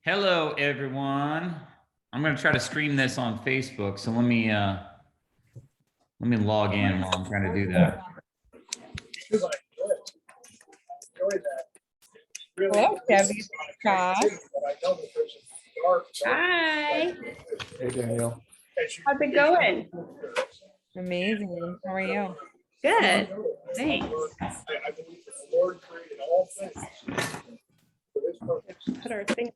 Hello, everyone. I'm going to try to stream this on Facebook. So let me log in while I'm trying to do that. Hello, Debbie. Scott. Hi. Hey, Danielle. How's it going? Amazing. How are you? Good. Thanks. Put our thing.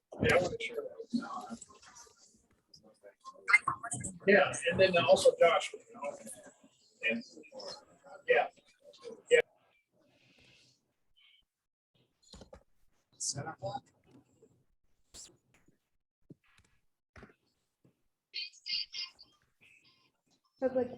Yeah, and then also Josh. And, yeah. Yeah. Set up that.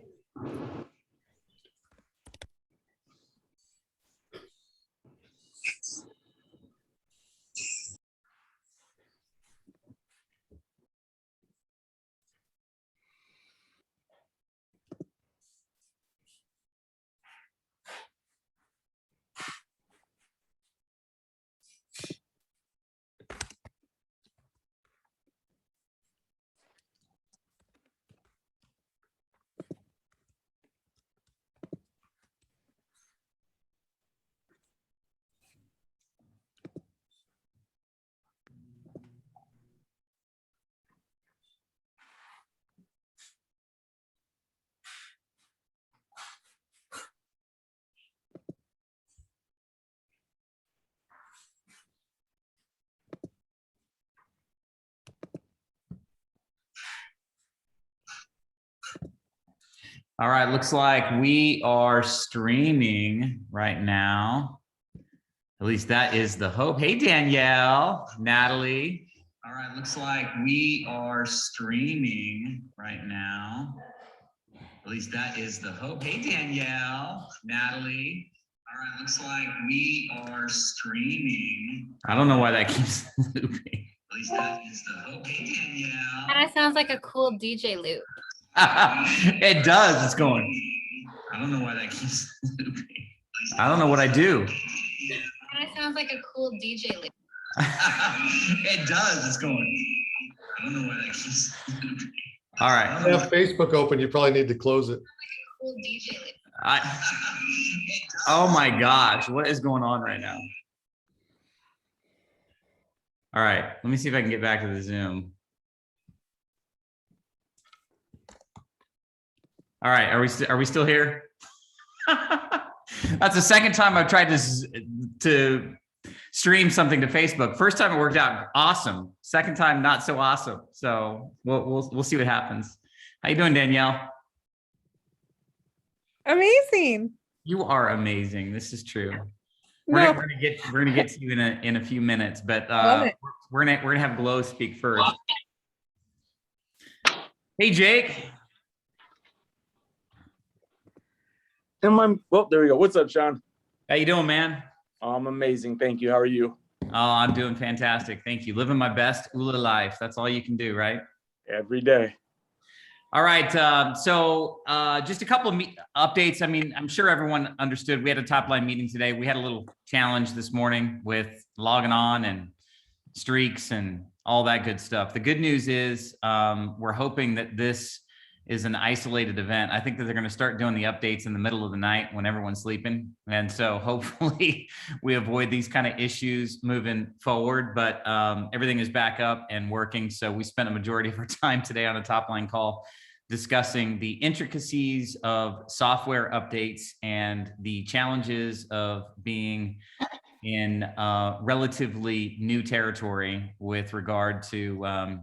All right, looks like we are streaming right now. At least that is the hope. Hey, Danielle, Natalie. All right, looks like we are streaming right now. At least that is the hope. Hey, Danielle, Natalie. All right, looks like we are streaming. I don't know why that keeps looping. At least that is the hope. Hey, Danielle. Kind of sounds like a cool DJ loop. It does. It's going. I don't know why that keeps looping. I don't know what I do. Kind of sounds like a cool DJ loop. It does. It's going. I don't know why that keeps looping. All right. You have Facebook open. You probably need to close it. Cool DJ loop. Oh my gosh, what is going on right now? All right, let me see if I can get back to the Zoom. All right, are we still here? That's the second time I've tried to stream something to Facebook. First time it worked out awesome. Second time not so awesome. So we'll see what happens. How you doing, Danielle? Amazing. You are amazing. This is true. We're gonna get to you in a few minutes, but we're gonna have Glow speak first. Hey, Jake. Well, there we go. What's up, Sean? How you doing, man? I'm amazing. Thank you. How are you? Oh, I'm doing fantastic. Thank you. Living my best Oola life. That's all you can do, right? Every day. All right. So just a couple of updates. I mean, I'm sure everyone understood. We had a top line meeting today. We had a little challenge this morning with logging on and streaks and all that good stuff. The good news is we're hoping that this is an isolated event. I think that they're going to start doing the updates in the middle of the night when everyone's sleeping. And so hopefully we avoid these kind of issues moving forward, but everything is back up and working. So we spent a majority of our time today on a top line call discussing the intricacies of software updates and the challenges of being in relatively new territory with regard to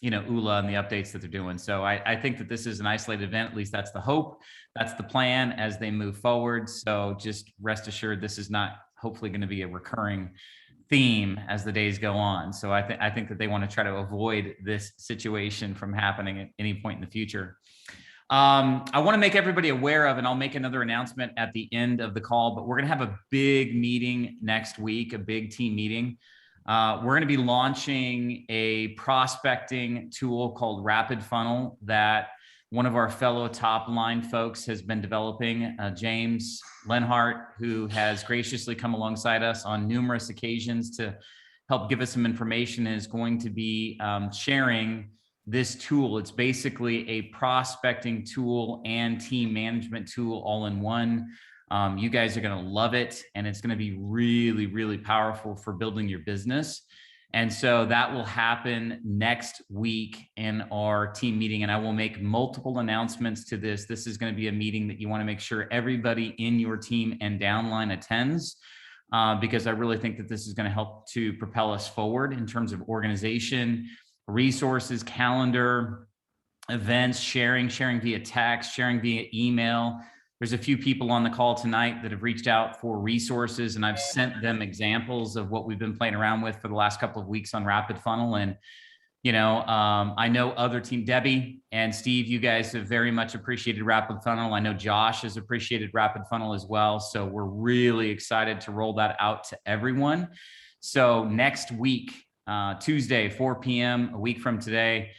Oola and the updates that they're doing. So I think that this is an isolated event. At least that's the hope. That's the plan as they move forward. So just rest assured, this is not hopefully going to be a recurring theme as the days go on. So I think that they want to try to avoid this situation from happening at any point in the future. I want to make everybody aware of, and I'll make another announcement at the end of the call, but we're going to have a big meeting next week, a big team meeting. We're going to be launching a prospecting tool called RapidFunnel that one of our fellow top line folks has been developing, James Lenhart, who has graciously come alongside us on numerous occasions to help give us some information is going to be sharing this tool. It's basically a prospecting tool and team management tool all in one. You guys are going to love it, and it's going to be really, really powerful for building your business. And so that will happen next week in our team meeting, and I will make multiple announcements to this. This is going to be a meeting that you want to make sure everybody in your team and downline attends, because I really think that this is going to help to propel us forward in terms of organization, resources, calendar, events, sharing via text, sharing via email. There's a few people on the call tonight that have reached out for resources, and I've sent them examples of what we've been playing around with for the last couple of weeks on RapidFunnel. And, I know other team, Debbie and Steve, you guys have very much appreciated RapidFunnel. I know Josh has appreciated RapidFunnel as well. So we're really excited to roll that out to everyone. So next week, Tuesday, 4 p.m., a week from today,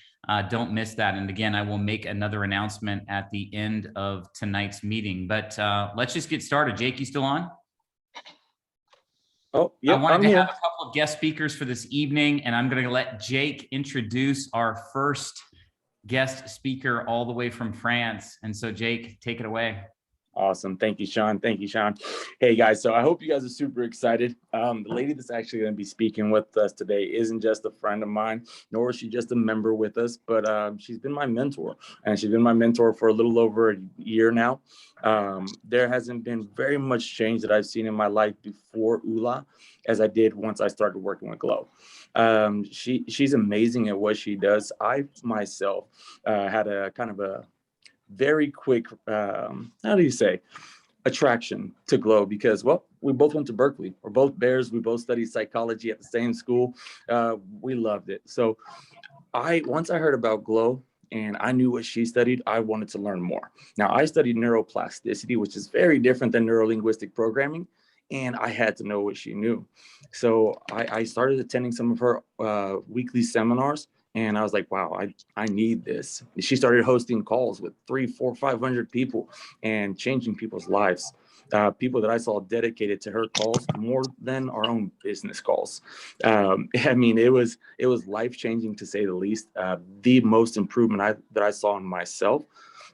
don't miss that. And again, I will make another announcement at the end of tonight's meeting, but let's just get started. Jake, you still on? Oh, yeah. I wanted to have a couple of guest speakers for this evening, and I'm going to let Jake introduce our first guest speaker all the way from France. And so Jake, take it away. Awesome. Thank you, Sean. Thank you, Sean. Hey, guys. So I hope you guys are super excited. The lady that's actually going to be speaking with us today isn't just a friend of mine, nor is she just a member with us, but she's been my mentor, and she's been my mentor for a little over a year now. There hasn't been very much change that I've seen in my life before Oola as I did once I started working with Glow. She's amazing at what she does. I myself had a kind of a very quick, attraction to Glow because, well, we both went to Berkeley. We're both Bears. We both studied psychology at the same school. We loved it. So once I heard about Glow and I knew what she studied, I wanted to learn more. Now, I studied neuroplasticity, which is very different than Neuro Linguistic Programming, and I had to know what she knew. So I started attending some of her weekly seminars. And I was like, wow, I need this. She started hosting calls with 300, 400, 500 people and changing people's lives. People that I saw dedicated to her calls more than our own business calls. It was life-changing to say the least. The most improvement that I saw in myself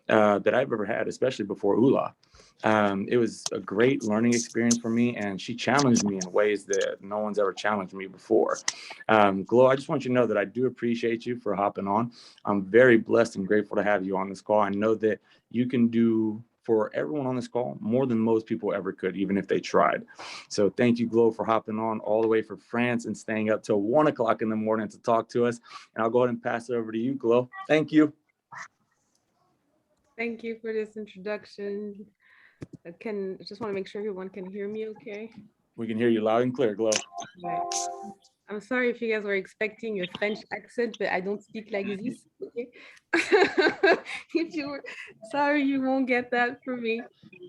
that I've ever had, especially before Oola. It was a great learning experience for me, and she challenged me in ways that no one's ever challenged me before. Glow, I just want you to know that I do appreciate you for hopping on. I'm very blessed and grateful to have you on this call. I know that you can do for everyone on this call more than most people ever could, even if they tried. So thank you, Glow, for hopping on all the way from France and staying up till 1 o'clock in the morning to talk to us. And I'll go ahead and pass it over to you, Glow. Thank you. Thank you for this introduction. I just want to make sure everyone can hear me okay. We can hear you loud and clear, Glow. Right. I'm sorry if you guys were expecting your French accent, but I don't speak like this. Okay? If you were sorry, you won't get that from me.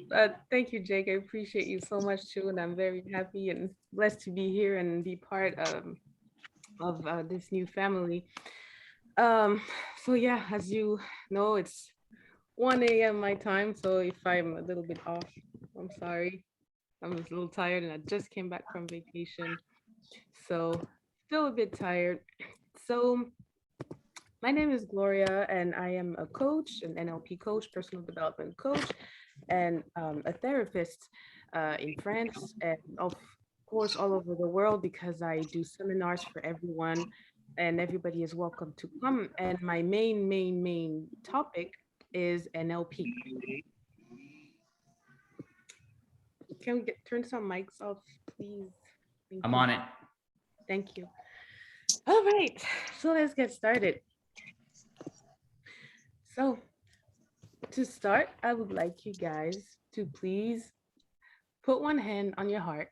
But thank you, Jake. I appreciate you so much too, and I'm very happy and blessed to be here and be part of this new family. So yeah, as you know, it's 1 a.m. my time, so if I'm a little bit off, I'm sorry. I'm just a little tired and I just came back from vacation, so still a bit tired. So my name is Gloria and I am a coach, an NLP coach, personal development coach, and a therapist in France and of course all over the world because I do seminars for everyone and everybody is welcome to come. And my main topic is NLP. Can we turn some mics off, please? I'm on it. Thank you. All right, so let's get started. So to start, I would like you guys to please put one hand on your heart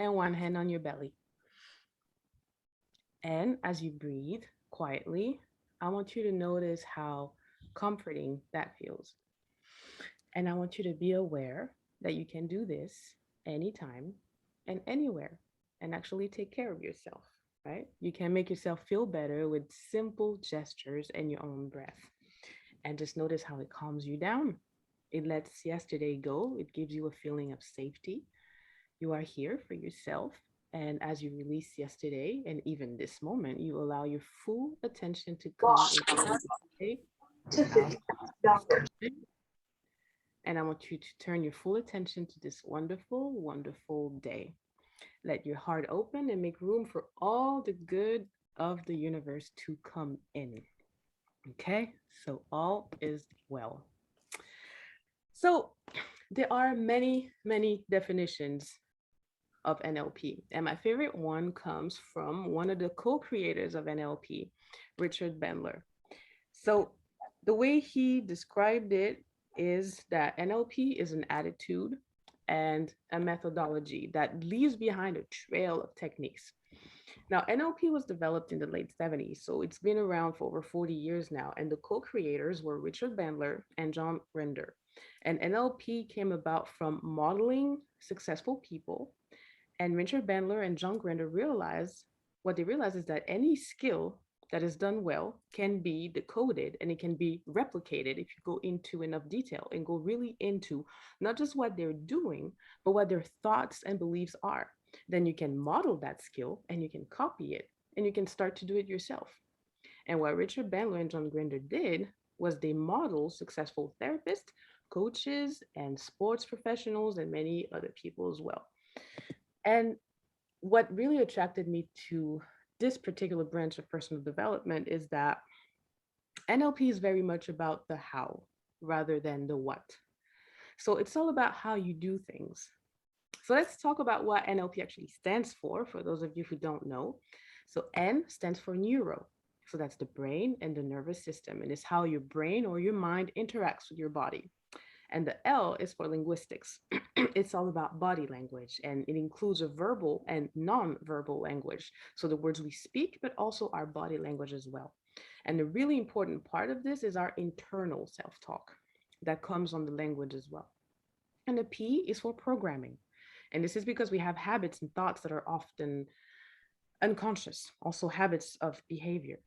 and one hand on your belly. And as you breathe quietly, I want you to notice how comforting that feels. And I want you to be aware that you can do this anytime and anywhere and actually take care of yourself, right? You can make yourself feel better with simple gestures and your own breath. And just notice how it calms you down. It lets yesterday go. It gives you a feeling of safety. You are here for yourself And as you release yesterday and even this moment, you allow your full attention to come into today without distraction. And I want you to turn your full attention to this wonderful, wonderful day. Let your heart open and make room for all the good of the universe to come in. Okay, so all is well. So there are many, many definitions of NLP. And my favorite one comes from one of the co-creators of NLP, Richard Bandler. So the way he described it is that NLP is an attitude and a methodology that leaves behind a trail of techniques. Now, NLP was developed in the late 70s, so it's been around for over 40 years now. And the co-creators were Richard Bandler and John Grinder. And NLP came about from modeling successful people. And Richard Bandler and John Grinder realized what they realized is that any skill that is done well can be decoded and it can be replicated if you go into enough detail and go really into not just what they're doing, but what their thoughts and beliefs are. Then you can model that skill and you can copy it and you can start to do it yourself. And what Richard Bandler and John Grinder did was they modeled successful therapists, coaches, and sports professionals, and many other people as well. And what really attracted me to this particular branch of personal development is that NLP is very much about the how rather than the what. So it's all about how you do things. So let's talk about what NLP actually stands for those of you who don't know. So N stands for neuro. So that's the brain and the nervous system, and it's how your brain or your mind interacts with your body. And the L is for linguistics. It's all about body language, and it includes a verbal and non-verbal language. So the words we speak, but also our body language as well. And the really important part of this is our internal self-talk that comes on the language as well. And the P is for programming. And this is because we have habits and thoughts that are often unconscious, also habits of behavior.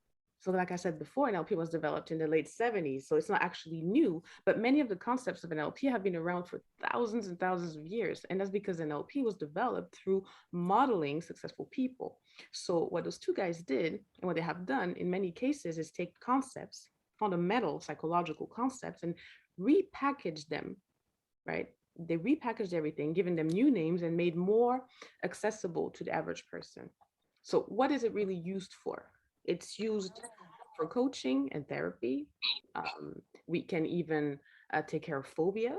So like I said before, NLP was developed in the late 70s, so it's not actually new, but many of the concepts of NLP have been around for thousands and thousands of years. And that's because NLP was developed through modeling successful people. So what those two guys did, and what they have done in many cases, is take concepts, fundamental psychological concepts, and repackage them, right? They repackaged everything, given them new names, and made more accessible to the average person. So what is it really used for? It's used for coaching and therapy. We can even take care of phobia,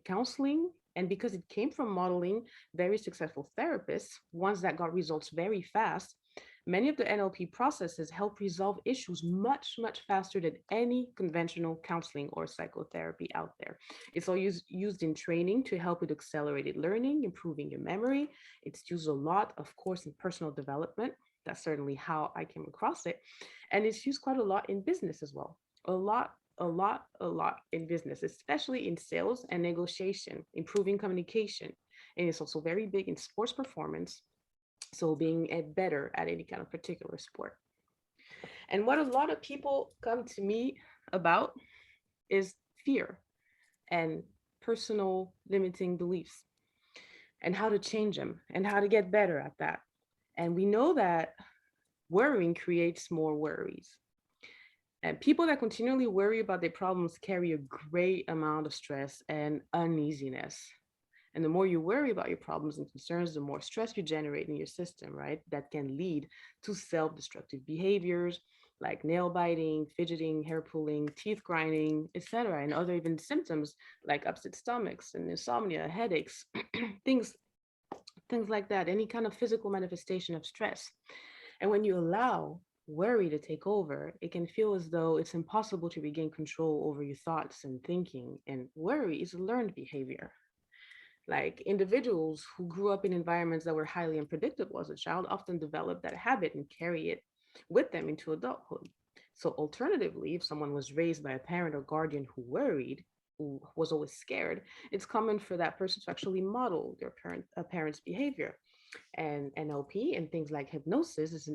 counseling, and because it came from modeling very successful therapists, ones that got results very fast, many of the NLP processes help resolve issues much, much faster than any conventional counseling or psychotherapy out there. It's all used in training to help with accelerated learning, improving your memory. It's used a lot, of course, in personal development. That's certainly how I came across it. And it's used quite a lot in business as well. A lot in business, especially in sales and negotiation, improving communication. And it's also very big in sports performance. So being better at any kind of particular sport. And what a lot of people come to me about is fear and personal limiting beliefs and how to change them and how to get better at that. And we know that worrying creates more worries. And people that continually worry about their problems carry a great amount of stress and uneasiness. And the more you worry about your problems and concerns, the more stress you generate in your system, right? That can lead to self-destructive behaviors like nail biting, fidgeting, hair pulling, teeth grinding, etc., and other even symptoms like upset stomachs and insomnia, headaches, things like that, any kind of physical manifestation of stress. And when you allow worry to take over, it can feel as though it's impossible to regain control over your thoughts and thinking. And worry is a learned behavior. Like individuals who grew up in environments that were highly unpredictable as a child often develop that habit and carry it with them into adulthood. So alternatively, if someone was raised by a parent or guardian who worried, who was always scared, it's common for that person to actually model their parent's behavior. And NLP and things like hypnosis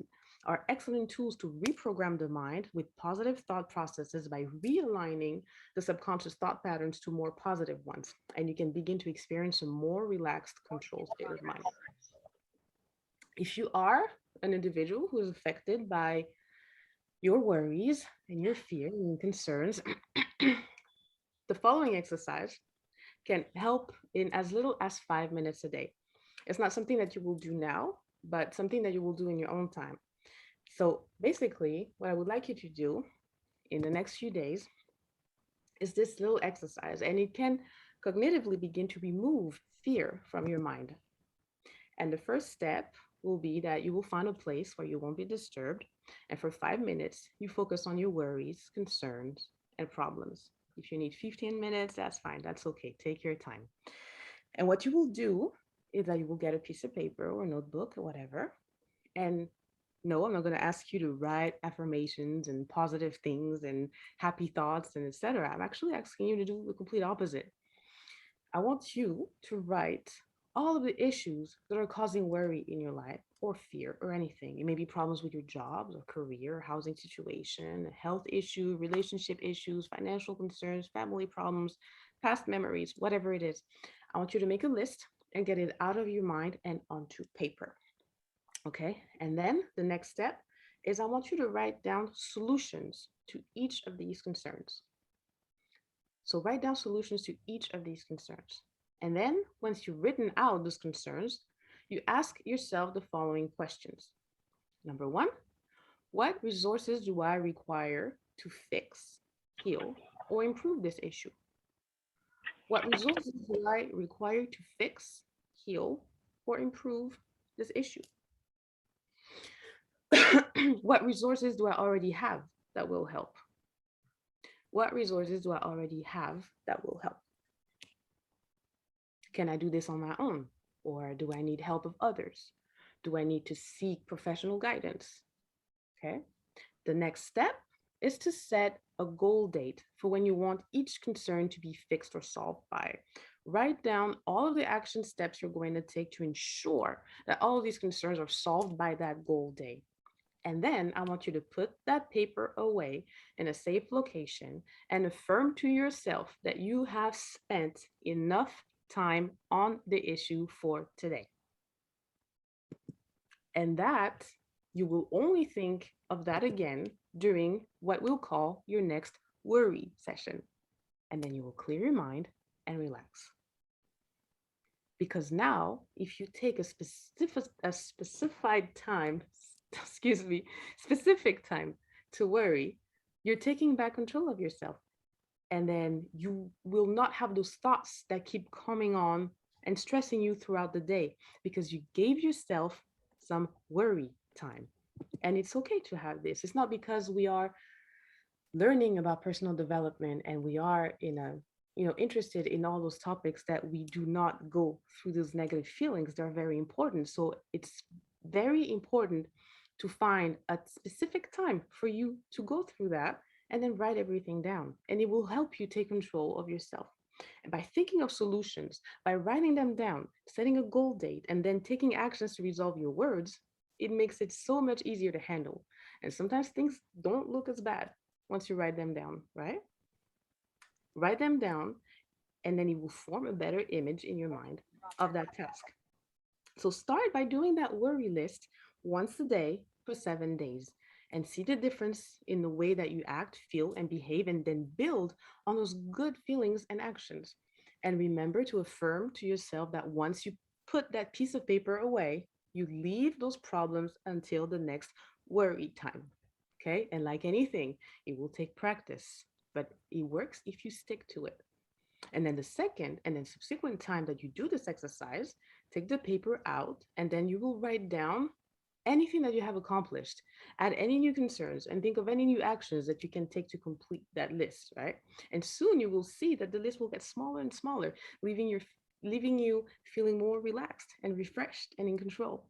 are excellent tools to reprogram the mind with positive thought processes by realigning the subconscious thought patterns to more positive ones. And you can begin to experience a more relaxed, controlled state of mind. If you are an individual who is affected by your worries and your fears and concerns, the following exercise can help in as little as 5 minutes a day. It's not something that you will do now, but something that you will do in your own time. So basically, what I would like you to do in the next few days is this little exercise, and it can cognitively begin to remove fear from your mind. And the first step will be that you will find a place where you won't be disturbed. And for 5 minutes, you focus on your worries, concerns, and problems. If you need 15 minutes, that's fine. That's okay. Take your time. And what you will do is that you will get a piece of paper or notebook or whatever. And no, I'm not going to ask you to write affirmations and positive things and happy thoughts and etc. I'm actually asking you to do the complete opposite. I want you to write all of the issues that are causing worry in your life or fear or anything. It may be problems with your jobs or career, housing situation, health issue, relationship issues, financial concerns, family problems, past memories, whatever it is. I want you to make a list and get it out of your mind and onto paper. Okay. And then the next step is I want you to write down solutions to each of these concerns. So write down solutions to each of these concerns. And then once you've written out those concerns, you ask yourself the following questions. Number one, what resources do I require to fix, heal, or improve this issue? What resources do I require to fix, heal, or improve this issue? What resources do I already have that will help? What resources do I already have that will help? Can I do this on my own? Or do I need help of others? Do I need to seek professional guidance? Okay. The next step is to set a goal date for when you want each concern to be fixed or solved by. Write down all of the action steps you're going to take to ensure that all of these concerns are solved by that goal date. And then I want you to put that paper away in a safe location and affirm to yourself that you have spent enough time on the issue for today. And that you will only think of that again during what we'll call your next worry session. And then you will clear your mind and relax. Because now, if you take a specified time, specific time to worry, you're taking back control of yourself. And then you will not have those thoughts that keep coming on and stressing you throughout the day because you gave yourself some worry time. And it's okay to have this. It's not because we are learning about personal development and we are interested in all those topics that we do not go through those negative feelings. They're very important. So it's very important to find a specific time for you to go through that and then write everything down. And it will help you take control of yourself. And by thinking of solutions, by writing them down, setting a goal date, and then taking actions to resolve your words, it makes it so much easier to handle. And sometimes things don't look as bad once you write them down, right? Write them down, and then you will form a better image in your mind of that task. So start by doing that worry list once a day for 7 days and see the difference in the way that you act, feel, and behave, and then build on those good feelings and actions. And remember to affirm to yourself that once you put that piece of paper away, you leave those problems until the next worry time. Okay. And like anything, it will take practice, but it works if you stick to it. And then the second and then subsequent time that you do this exercise, take the paper out and then you will write down anything that you have accomplished, add any new concerns, and think of any new actions that you can take to complete that list, right? And soon you will see that the list will get smaller and smaller, leaving you feeling more relaxed and refreshed and in control.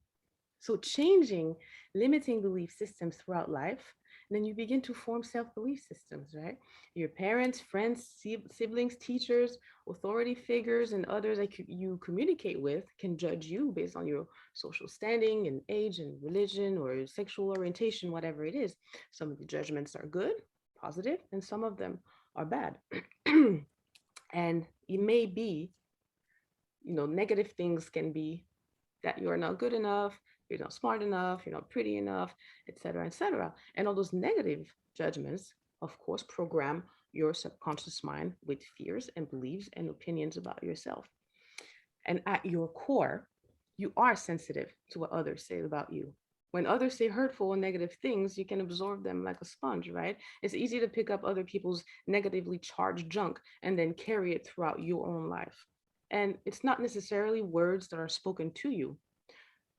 So changing limiting belief systems throughout life, and then you begin to form self-belief systems, right? Your parents, friends, siblings, teachers, authority figures, and others that you communicate with can judge you based on your social standing and age and religion or sexual orientation, whatever it is. Some of the judgments are good, positive, and some of them are bad. And it may be, negative things can be that you are not good enough, you're not smart enough, you're not pretty enough, etc., etc. And all those negative judgments, of course, program your subconscious mind with fears and beliefs and opinions about yourself. And at your core, you are sensitive to what others say about you. When others say hurtful and negative things, you can absorb them like a sponge, right? It's easy to pick up other people's negatively charged junk and then carry it throughout your own life. And it's not necessarily words that are spoken to you,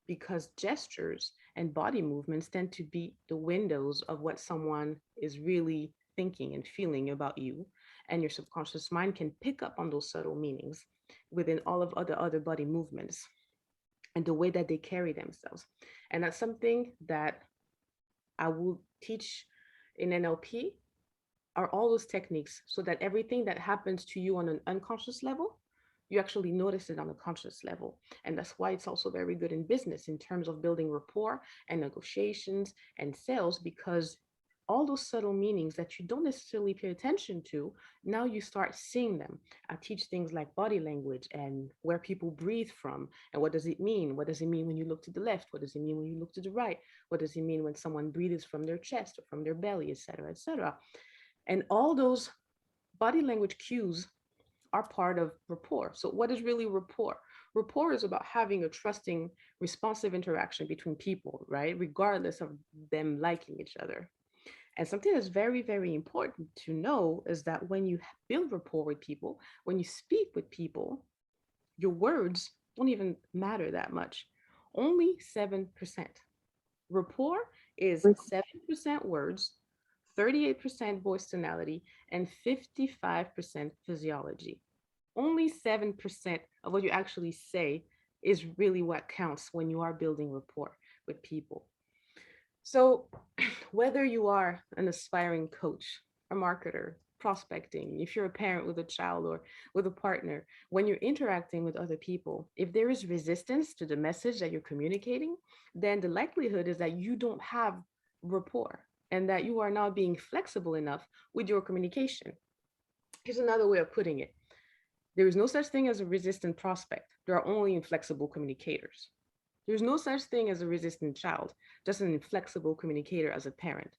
because gestures and body movements tend to be the windows of what someone is really thinking and feeling about you. And your subconscious mind can pick up on those subtle meanings within all of other body movements and the way that they carry themselves. And that's something that I will teach in NLP, are all those techniques, so that everything that happens to you on an unconscious level, you actually notice it on a conscious level. And that's why it's also very good in business in terms of building rapport and negotiations and sales, because all those subtle meanings that you don't necessarily pay attention to, now you start seeing them. I teach things like body language and where people breathe from, and what does it mean? What does it mean when you look to the left? What does it mean when you look to the right? What does it mean when someone breathes from their chest or from their belly, etc., etc.? And all those body language cues are part of rapport. So what is really rapport? Rapport is about having a trusting, responsive interaction between people, right? Regardless of them liking each other. And something that's very, very important to know is that when you build rapport with people, when you speak with people, your words don't even matter that much. Only 7%. Rapport is 7% words, 38% voice tonality, and 55% physiology. Only 7% of what you actually say is really what counts when you are building rapport with people. So whether you are an aspiring coach, a marketer, prospecting, if you're a parent with a child or with a partner, when you're interacting with other people, if there is resistance to the message that you're communicating, then the likelihood is that you don't have rapport and that you are not being flexible enough with your communication. Here's another way of putting it. There is no such thing as a resistant prospect. There are only inflexible communicators. There's no such thing as a resistant child, just an inflexible communicator as a parent.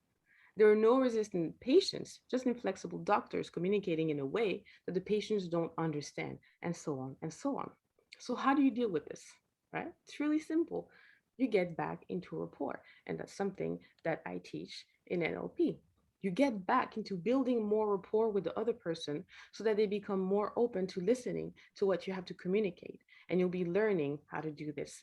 There are no resistant patients, just inflexible doctors communicating in a way that the patients don't understand, and so on and so on. So how do you deal with this, right? It's really simple. You get back into rapport, and that's something that I teach in NLP. You get back into building more rapport with the other person so that they become more open to listening to what you have to communicate, and you'll be learning how to do this.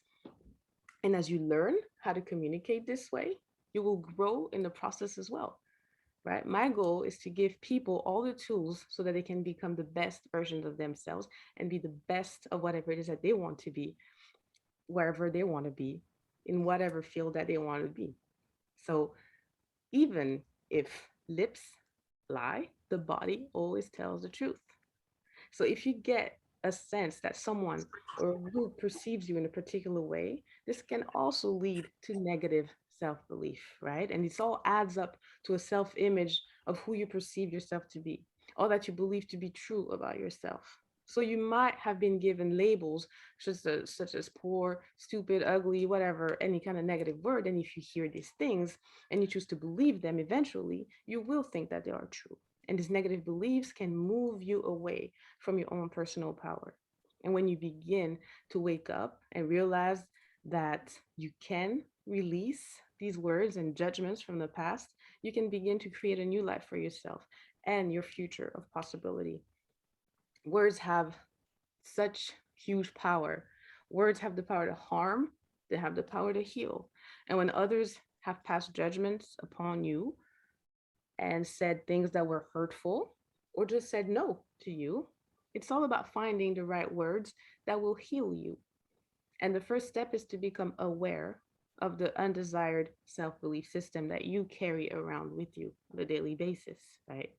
And as you learn how to communicate this way, you will grow in the process as well, right? My goal is to give people all the tools so that they can become the best versions of themselves and be the best of whatever it is that they want to be, wherever they want to be, in whatever field that they want to be. So even if lips lie, the body always tells the truth. So if you get a sense that someone or a group perceives you in a particular way, this can also lead to negative self-belief, right? And this all adds up to a self-image of who you perceive yourself to be, or that you believe to be true about yourself. So you might have been given labels such as poor, stupid, ugly, whatever, any kind of negative word. And if you hear these things and you choose to believe them, eventually you will think that they are true. And these negative beliefs can move you away from your own personal power. And when you begin to wake up and realize that you can release these words and judgments from the past, you can begin to create a new life for yourself and your future of possibility. Words have such huge power. Words have the power to harm, they have the power to heal. And when others have passed judgments upon you and said things that were hurtful or just said no to you, it's all about finding the right words that will heal you. And the first step is to become aware of the undesired self-belief system that you carry around with you on a daily basis, right?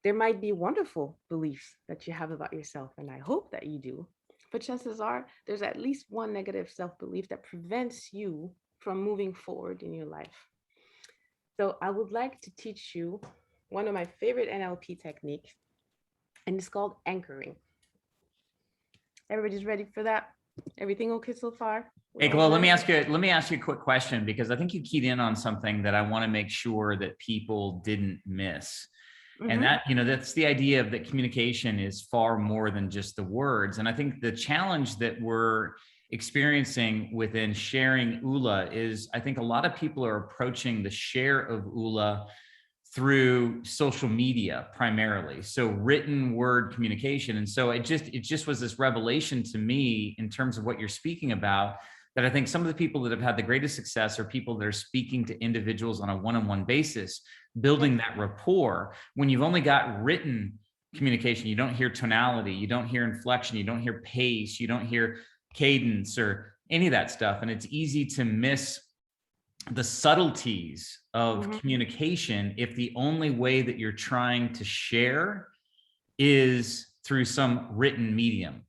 There might be wonderful beliefs that you have about yourself, and I hope that you do, but chances are there's at least one negative self-belief that prevents you from moving forward in your life. So I would like to teach you one of my favorite NLP techniques, and it's called anchoring. Everybody's ready for that? Everything okay so far? Hey, Glo, let me ask you a quick question, because I think you keyed in on something that I want to make sure that people didn't miss. And that, that's the idea of that communication is far more than just the words. And I think the challenge that we're experiencing within sharing Oola is, I think a lot of people are approaching the share of Oola through social media primarily, so written word communication. And so it just was this revelation to me in terms of what you're speaking about, that I think some of the people that have had the greatest success are people that are speaking to individuals on a one-on-one basis, building that rapport. When you've only got written communication, you don't hear tonality, you don't hear inflection, you don't hear pace, you don't hear cadence or any of that stuff. And it's easy to miss the subtleties of communication if the only way that you're trying to share is through some written medium.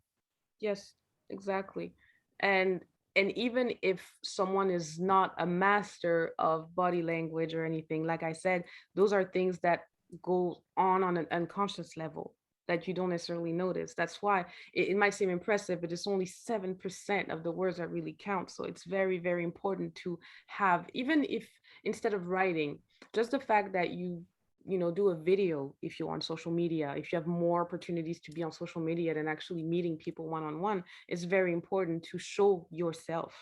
Yes, exactly. And even if someone is not a master of body language or anything, like I said, those are things that go on an unconscious level that you don't necessarily notice. That's why it might seem impressive, but it's only 7% of the words that really count. So it's very, very important to have, even if instead of writing, just the fact that you do a video if you're on social media, if you have more opportunities to be on social media than actually meeting people one-on-one, it's very important to show yourself.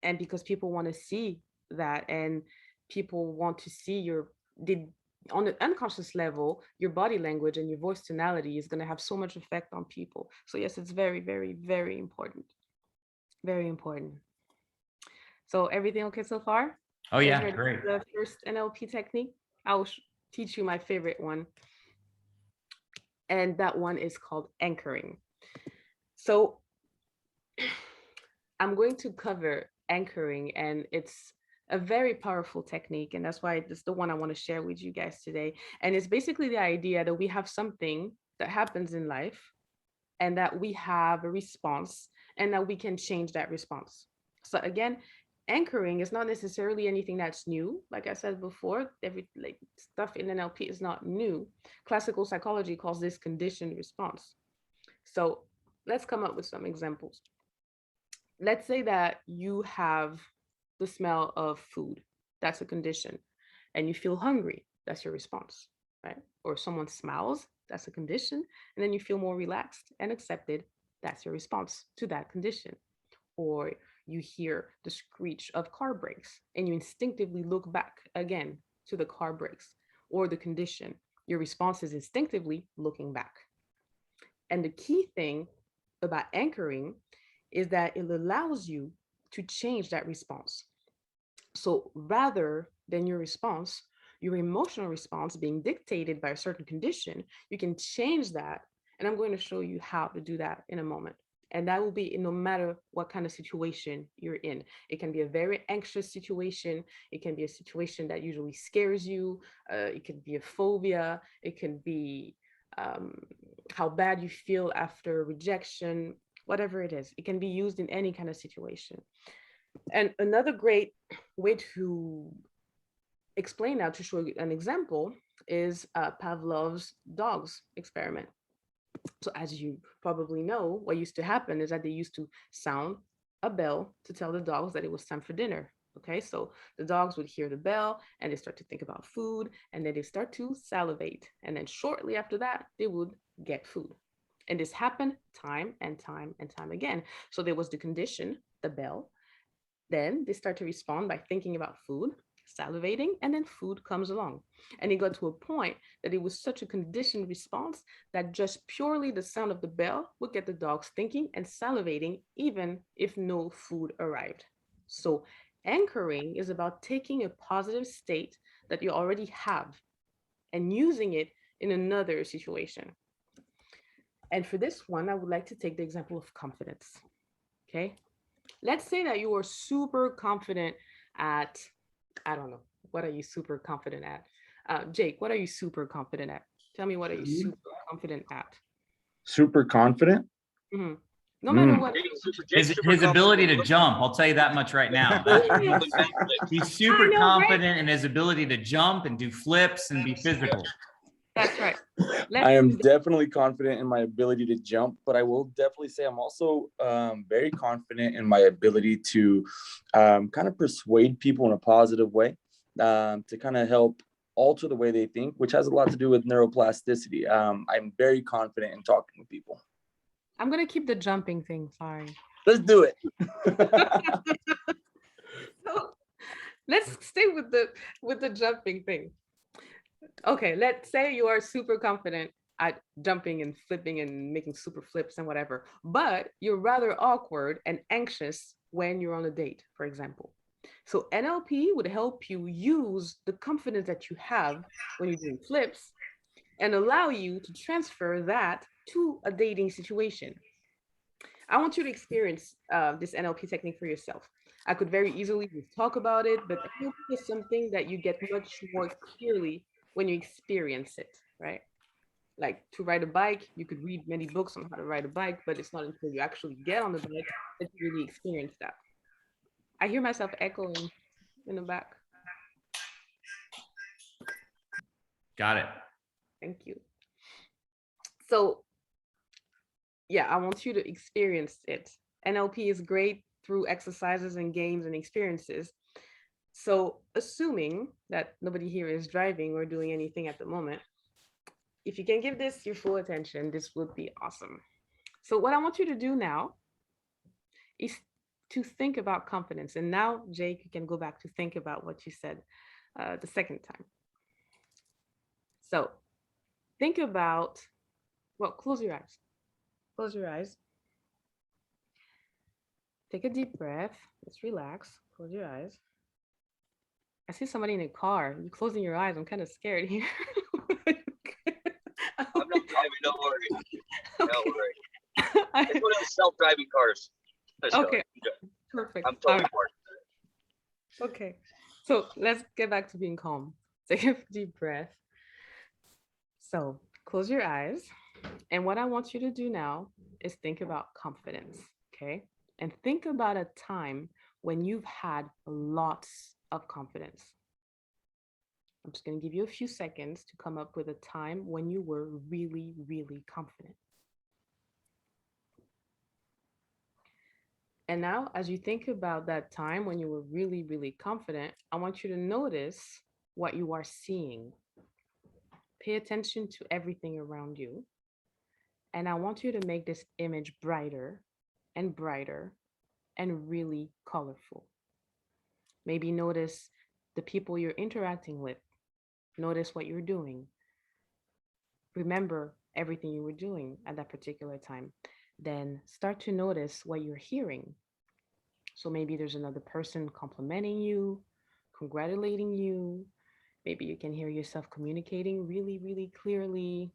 And because people want to see that, and people want to see on an unconscious level, your body language and your voice tonality is going to have so much effect on people. So yes, it's very, very, very important. Very important. So everything okay so far? Oh yeah, great. The first NLP technique, I'll teach you my favorite one. And that one is called anchoring. So I'm going to cover anchoring, and it's a very powerful technique. And that's why it's the one I want to share with you guys today. And it's basically the idea that we have something that happens in life and that we have a response and that we can change that response. So again, anchoring is not necessarily anything that's new. Like I said before, stuff in NLP is not new. Classical psychology calls this conditioned response. So let's come up with some examples. Let's say that you have the smell of food. That's a condition. And you feel hungry. That's your response, right? Or someone smiles. That's a condition. And then you feel more relaxed and accepted. That's your response to that condition. Or you hear the screech of car brakes and you instinctively look back again to the car brakes or the condition. Your response is instinctively looking back. And the key thing about anchoring is that it allows you to change that response. So rather than your response, your emotional response being dictated by a certain condition, you can change that. And I'm going to show you how to do that in a moment. And that will be no matter what kind of situation you're in. It can be a very anxious situation. It can be a situation that usually scares you. It can be a phobia. It can be how bad you feel after rejection, whatever it is. It can be used in any kind of situation. And another great way to explain that, to show you an example, is Pavlov's dogs experiment. So as you probably know, what used to happen is that they used to sound a bell to tell the dogs that it was time for dinner. Okay, so the dogs would hear the bell and they start to think about food, and then they start to salivate. And then shortly after that, they would get food. And this happened time and time and time again. So there was the condition, the bell. Then they start to respond by thinking about food, salivating, and then food comes along. And it got to a point that it was such a conditioned response that just purely the sound of the bell would get the dogs thinking and salivating, even if no food arrived. So anchoring is about taking a positive state that you already have and using it in another situation. And for this one, I would like to take the example of confidence. Okay. Let's say that you are super confident at, I don't know, what are you super confident at? Jake, what are you super confident at? Tell me, what are you super confident at? Super confident? Mm-hmm. No matter what. His ability to jump, I'll tell you that much right now. He's super confident in his ability to jump and do flips and be physical. That's right. I am definitely confident in my ability to jump, but I will definitely say I'm also very confident in my ability to kind of persuade people in a positive way, to kind of help alter the way they think, which has a lot to do with neuroplasticity. I'm very confident in talking with people. I'm gonna keep the jumping thing. Sorry. Let's do it. So let's stay with the jumping thing. Okay, let's say you are super confident at jumping and flipping and making super flips and whatever, but you're rather awkward and anxious when you're on a date, for example. So NLP would help you use the confidence that you have when you're doing flips and allow you to transfer that to a dating situation. I want you to experience this NLP technique for yourself. I could very easily just talk about it, but NLP is something that you get much more clearly when you experience it, right? Like to ride a bike, you could read many books on how to ride a bike, but it's not until you actually get on the bike that you really experience that. I hear myself echoing in the back. Got it. Thank you. So yeah, I want you to experience it. NLP is great through exercises and games and experiences. So assuming that nobody here is driving or doing anything at the moment, if you can give this your full attention, this would be awesome. So what I want you to do now is to think about confidence. And now, Jake, you can go back to think about what you said the second time. So think about, well, close your eyes. Close your eyes. Take a deep breath. Let's relax. Close your eyes. I see somebody in a car. You're closing your eyes. I'm kind of scared here. I'm not driving, don't worry. Don't worry. I- It's one of those self-driving cars. Let's go. Okay, perfect. I'm totally All right. part Okay, so let's get back to being calm. Take a deep breath. So close your eyes. And what I want you to do now is think about confidence, okay? And think about a time when you've had lots of confidence. I'm just going to give you a few seconds to come up with a time when you were really, really confident. And now, as you think about that time when you were really, really confident, I want you to notice what you are seeing. Pay attention to everything around you. And I want you to make this image brighter and brighter and really colorful. Maybe notice the people you're interacting with. Notice what you're doing. Remember everything you were doing at that particular time. Then start to notice what you're hearing. So maybe there's another person complimenting you, congratulating you. Maybe you can hear yourself communicating really, really clearly.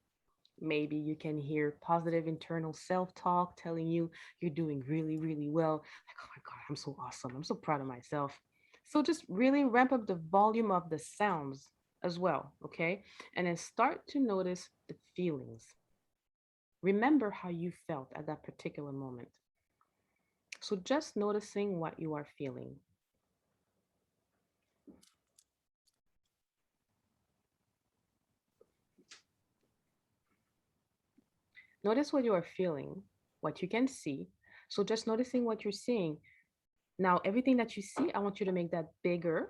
Maybe you can hear positive internal self-talk telling you you're doing really, really well. Like, oh my God, I'm so awesome. I'm so proud of myself. So just really ramp up the volume of the sounds as well, okay? And then start to notice the feelings. Remember how you felt at that particular moment. So just noticing what you are feeling. Notice what you are feeling, what you can see. So just noticing what you're seeing. Now, everything that you see, I want you to make that bigger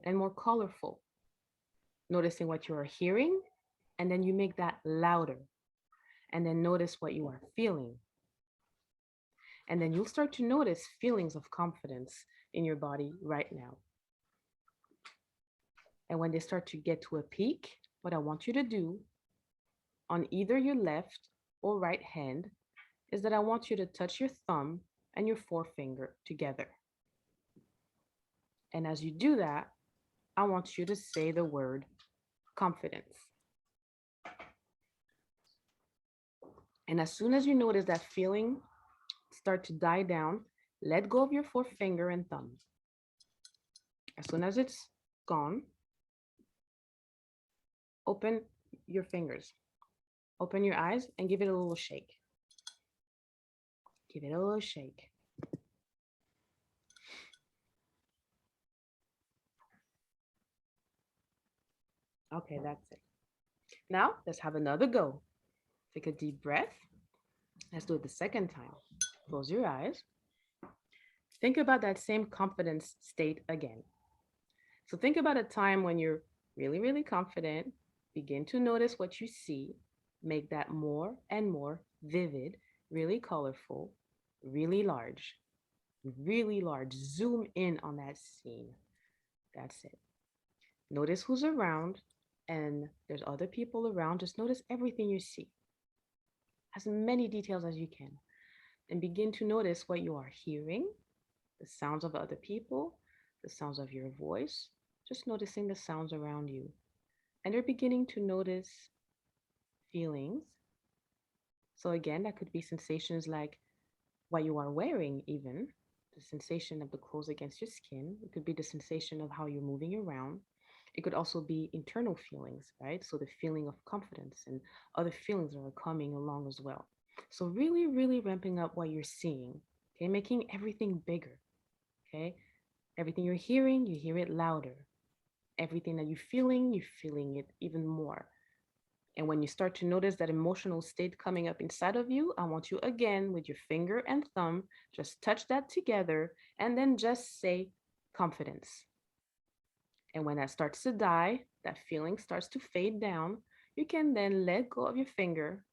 and more colorful. Noticing what you are hearing, and then you make that louder. And then notice what you are feeling. And then you'll start to notice feelings of confidence in your body right now. And when they start to get to a peak, what I want you to do on either your left or right hand is that I want you to touch your thumb and your forefinger together. And as you do that, I want you to say the word confidence. And as soon as you notice that feeling start to die down, let go of your forefinger and thumb. As soon as it's gone, open your fingers. Open your eyes and give it a little shake. Give it a little shake. Okay, that's it. Now let's have another go. Take a deep breath. Let's do it the second time. Close your eyes. Think about that same confidence state again. So think about a time when you're really, really confident. Begin to notice what you see. Make that more and more vivid, really colorful, really large, really large. Zoom in on that scene. That's it. Notice who's around, and there's other people around. Just notice everything you see, as many details as you can, and begin to notice what you are hearing, the sounds of other people, the sounds of your voice, just noticing the sounds around you. And you're beginning to notice feelings. So again, that could be sensations like what you are wearing, even the sensation of the clothes against your skin. It could be the sensation of how you're moving around. It could also be internal feelings, right? So the feeling of confidence and other feelings that are coming along as well. So really, really ramping up what you're seeing, okay? Making everything bigger, okay? Everything you're hearing, you hear it louder. Everything that you're feeling it even more. And when you start to notice that emotional state coming up inside of you, I want you again with your finger and thumb, just touch that together and then just say confidence. And when that starts to die, that feeling starts to fade down, you can then let go of your finger.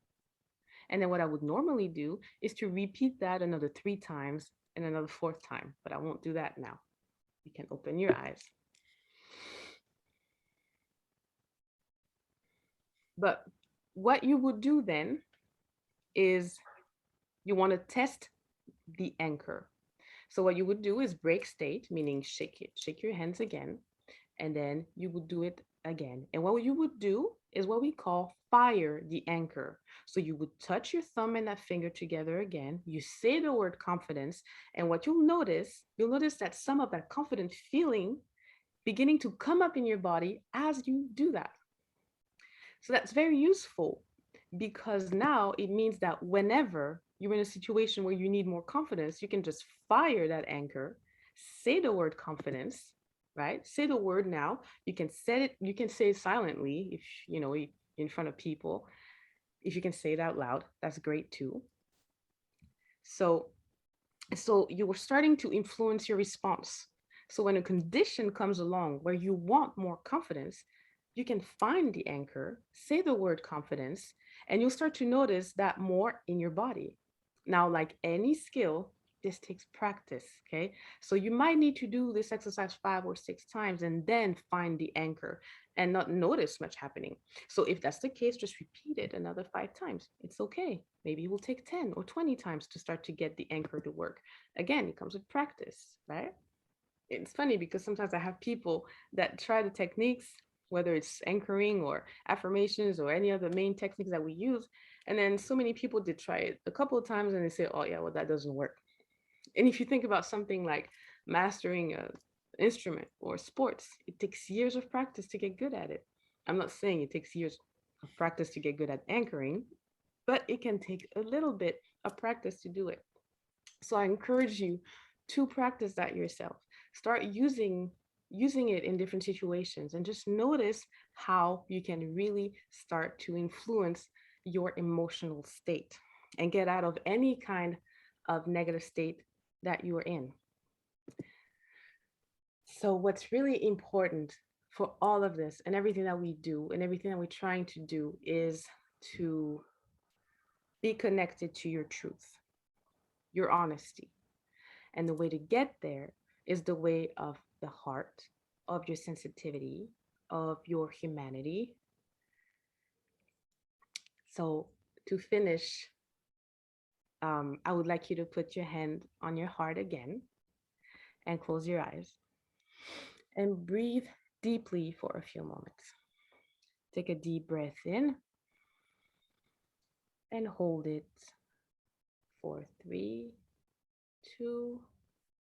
And then what I would normally do is to repeat that another 3 times and another 4th time, but I won't do that now. You can open your eyes. But what you would do then is you want to test the anchor. So what you would do is break state, meaning shake your hands again, and then you would do it again. And what you would do is what we call fire the anchor. So you would touch your thumb and that finger together again. You say the word confidence, and what you'll notice that some of that confident feeling beginning to come up in your body as you do that. So that's very useful because now it means that whenever you're in a situation where you need more confidence, you can just fire that anchor, say the word confidence, right? Say the word now. You can say it silently if you know in front of people. If you can say it out loud, that's great too. So you were starting to influence your response. So when a condition comes along where you want more confidence, you can find the anchor, say the word confidence, and you'll start to notice that more in your body. Now, like any skill, this takes practice, okay? So you might need to do this exercise 5 or 6 times and then find the anchor and not notice much happening. So if that's the case, just repeat it another 5 times. It's okay. Maybe it will take 10 or 20 times to start to get the anchor to work. Again, it comes with practice, right? It's funny because sometimes I have people that try the techniques, whether it's anchoring or affirmations or any other main techniques that we use. And then so many people did try it a couple of times and they say, oh yeah, well, that doesn't work. And if you think about something like mastering an instrument or sports, it takes years of practice to get good at it. I'm not saying it takes years of practice to get good at anchoring, but it can take a little bit of practice to do it. So I encourage you to practice that yourself. Start using it in different situations and just notice how you can really start to influence your emotional state and get out of any kind of negative state that you are in. So what's really important for all of this and everything that we do and everything that we're trying to do is to be connected to your truth, your honesty. And the way to get there is the way of the heart, of your sensitivity, of your humanity. So to finish, I would like you to put your hand on your heart again and close your eyes and breathe deeply for a few moments. Take a deep breath in and hold it for 3, 2,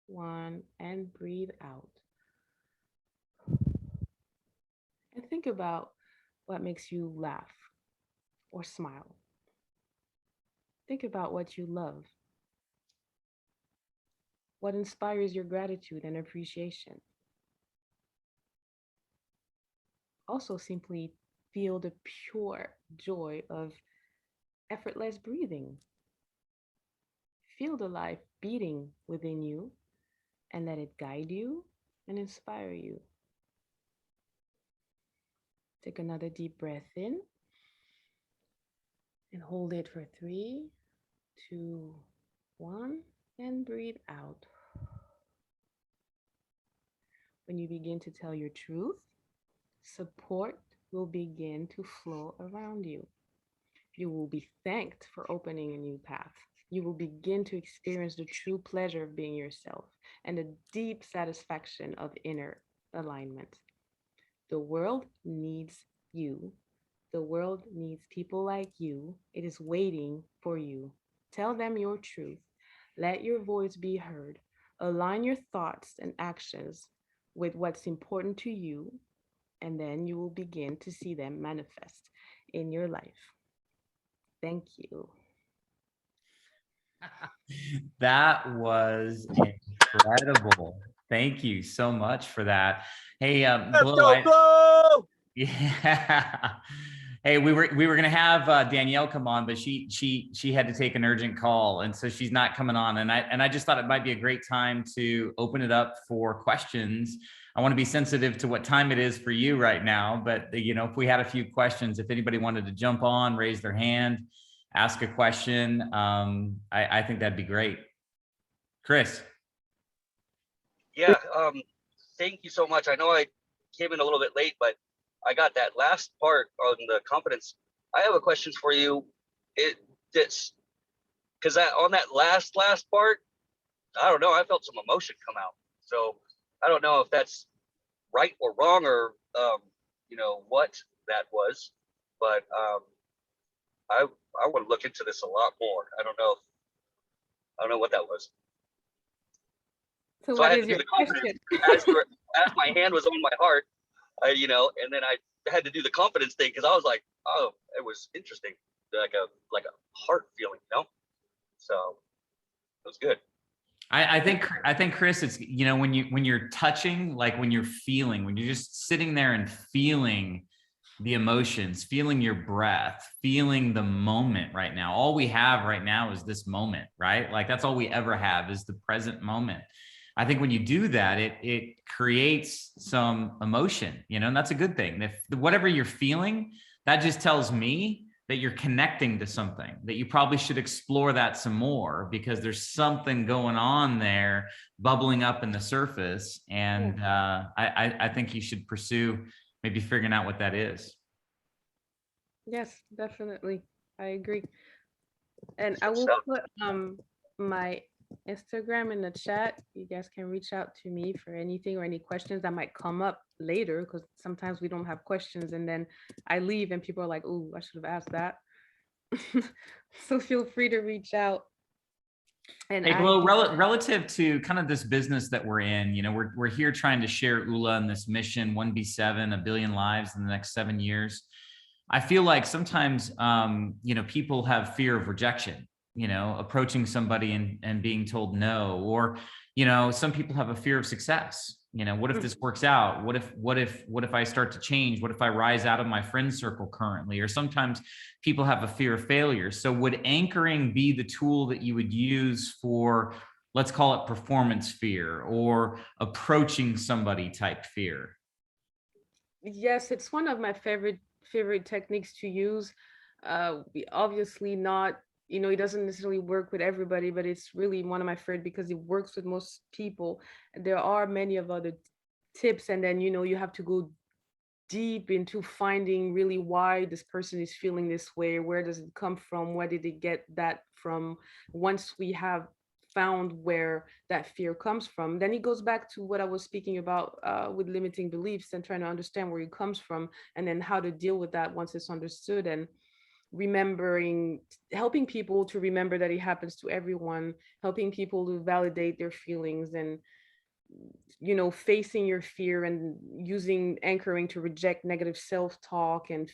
1, and breathe out. And think about what makes you laugh or smile. Think about what you love. What inspires your gratitude and appreciation? Also, simply feel the pure joy of effortless breathing. Feel the life beating within you and let it guide you and inspire you. Take another deep breath in and hold it for 3, 2, 1, and breathe out. When you begin to tell your truth, support will begin to flow around you. You will be thanked for opening a new path. You will begin to experience the true pleasure of being yourself and the deep satisfaction of inner alignment. The world needs you. The world needs people like you. It is waiting for you. Tell them your truth. Let your voice be heard. Align your thoughts and actions with what's important to you, and then you will begin to see them manifest in your life. Thank you. That was incredible. Thank you so much for that. Hey, Let's Glow, go, Glow! yeah. Hey, we were gonna have Danielle come on, but she had to take an urgent call, and so she's not coming on. And I just thought it might be a great time to open it up for questions. I want to be sensitive to what time it is for you right now, but if we had a few questions, if anybody wanted to jump on, raise their hand, ask a question, I think that'd be great. Chris. Yeah. Thank you so much. I know I came in a little bit late, but I got that last part on the confidence. I have a question for you. Because on that last part, I don't know. I felt some emotion come out. So I don't know if that's right or wrong, or what that was. But I want to look into this a lot more. I don't know what that was. So So I what had is to do your the confidence question? as my hand was on my heart, and then I had to do the confidence thing because I was like, oh, it was interesting, like a heart feeling, So it was good. I think Chris, it's when you're touching, like when you're feeling, when you're just sitting there and feeling the emotions, feeling your breath, feeling the moment right now. All we have right now is this moment, right? Like that's all we ever have is the present moment. I think when you do that, it creates some emotion, and that's a good thing. If whatever you're feeling, that just tells me that you're connecting to something, that you probably should explore that some more because there's something going on there bubbling up in the surface. And I think you should pursue maybe figuring out what that is. Yes, definitely. I agree. And I Good will stuff. put my Instagram in the chat. You guys can reach out to me for anything or any questions that might come up later, because sometimes we don't have questions and then I leave and people are like, oh, I should have asked that. So feel free to reach out. And Hey, Glow, relative to kind of this business that we're in, we're here trying to share Oola and this mission, 1B7, 1 billion lives in the next 7 years. I feel like sometimes, people have fear of rejection, approaching somebody and being told no, or, some people have a fear of success. What if this works out? What if I start to change? What if I rise out of my friend circle currently? Or sometimes people have a fear of failure. So would anchoring be the tool that you would use for, let's call it performance fear or approaching somebody type fear? Yes, it's one of my favorite techniques to use. Obviously not, it doesn't necessarily work with everybody, but it's really one of my favorite because it works with most people. There are many of other tips, and then you have to go deep into finding really why this person is feeling this way. Where does it come from? Where did they get that from? Once we have found where that fear comes from, then it goes back to what I was speaking about with limiting beliefs and trying to understand where it comes from and then how to deal with that once it's understood, and helping people to remember that it happens to everyone, helping people to validate their feelings, and facing your fear and using anchoring to reject negative self-talk and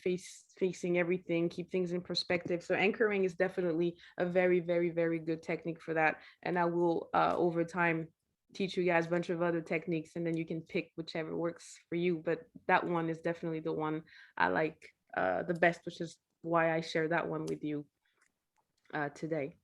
facing everything, keep things in perspective. So anchoring is definitely a very, very, very good technique for that. And I will over time teach you guys a bunch of other techniques, and then you can pick whichever works for you. But that one is definitely the one I like the best, which is why I share that one with you today.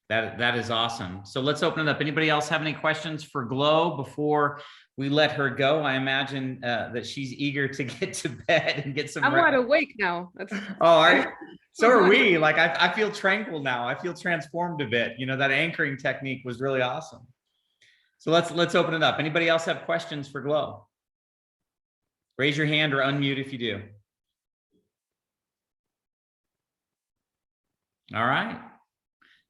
That is awesome. So let's open it up. Anybody else have any questions for Glow before we let her go? I imagine that she's eager to get to bed and get some I'm rest. wide awake now. Oh, all right. So are we. Like I feel tranquil now. I feel transformed a bit. You know, that anchoring technique was really awesome. So let's open it up. Anybody else have questions for Glow? Raise your hand or unmute if you do. All right.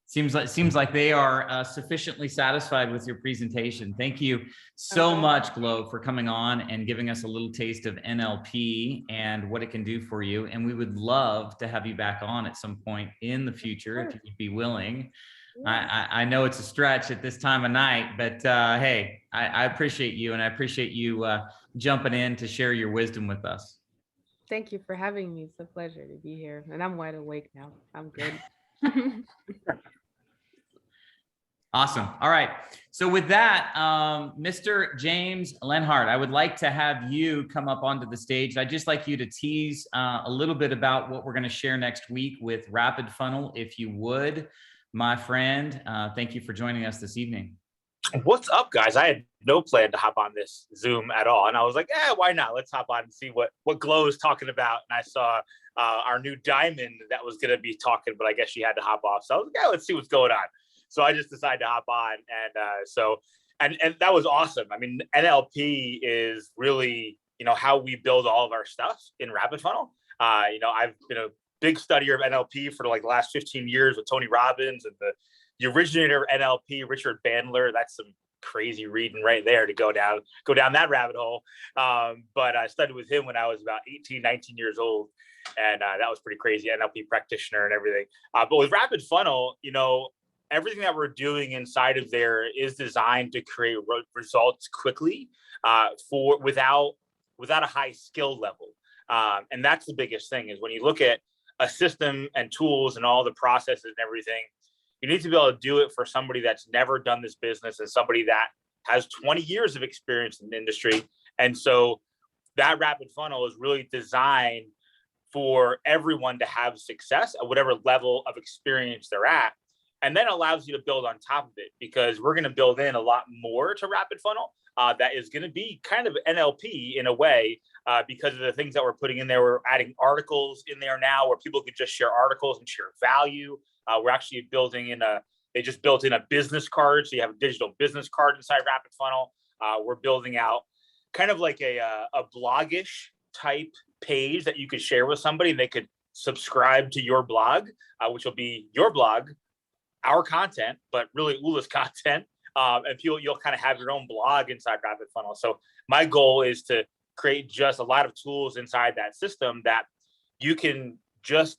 Seems like they are sufficiently satisfied with your presentation. Thank you so much, Glow, for coming on and giving us a little taste of NLP and what it can do for you. And we would love to have you back on at some point in the future if you'd be willing. I know it's a stretch at this time of night, but hey, I appreciate you, and I appreciate you jumping in to share your wisdom with us. Thank you for having me. It's a pleasure to be here. And I'm wide awake now. I'm good. Awesome. All right. So with that, Mr. James Lenhart, I would like to have you come up onto the stage. I'd just like you to tease a little bit about what we're going to share next week with RapidFunnel, if you would, my friend. Thank you for joining us this evening. What's up, guys? I had no plan to hop on this Zoom at all. And I was like, why not? Let's hop on and see what Glow is talking about. And I saw our new Diamond that was going to be talking, but I guess she had to hop off. So I was like, let's see what's going on. So I just decided to hop on. And and that was awesome. I mean, NLP is really, how we build all of our stuff in RapidFunnel. I've been a big studier of NLP for like the last 15 years with Tony Robbins and the originator of NLP, Richard Bandler. That's some crazy reading right there to go down that rabbit hole. But I studied with him when I was about 18, 19 years old. And that was pretty crazy, NLP practitioner and everything. But with RapidFunnel, everything that we're doing inside of there is designed to create results quickly without a high skill level. And that's the biggest thing is when you look at a system and tools and all the processes and everything, you need to be able to do it for somebody that's never done this business and somebody that has 20 years of experience in the industry. And so that RapidFunnel is really designed for everyone to have success at whatever level of experience they're at. And then allows you to build on top of it, because we're going to build in a lot more to RapidFunnel that is going to be kind of NLP in a way, because of the things that we're putting in there. We're adding articles in there now where people can just share articles and share value. We're actually they just built in a business card. So you have a digital business card inside RapidFunnel. We're building out kind of like a blogish type page that you could share with somebody and they could subscribe to your blog, which will be your blog, our content, but really Oola's content. And you'll kind of have your own blog inside RapidFunnel. So my goal is to create just a lot of tools inside that system that you can just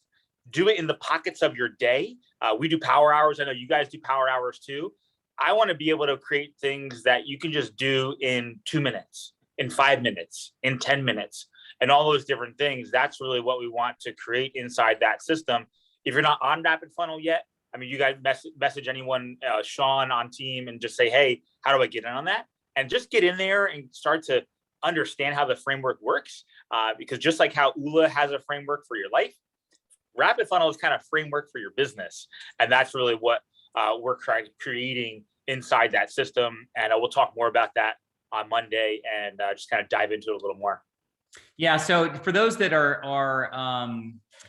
do it in the pockets of your day. We do power hours. I know you guys do power hours too. I want to be able to create things that you can just do in 2 minutes, in 5 minutes, in 10 minutes, and all those different things. That's really what we want to create inside that system. If you're not on RapidFunnel yet, I mean, you guys message anyone, Sean on team, and just say, hey, how do I get in on that? And just get in there and start to understand how the framework works. Because just like how Oola has a framework for your life, RapidFunnel is kind of framework for your business. And that's really what we're creating inside that system. And we'll talk more about that on Monday and just kind of dive into it a little more. Yeah. So for those that are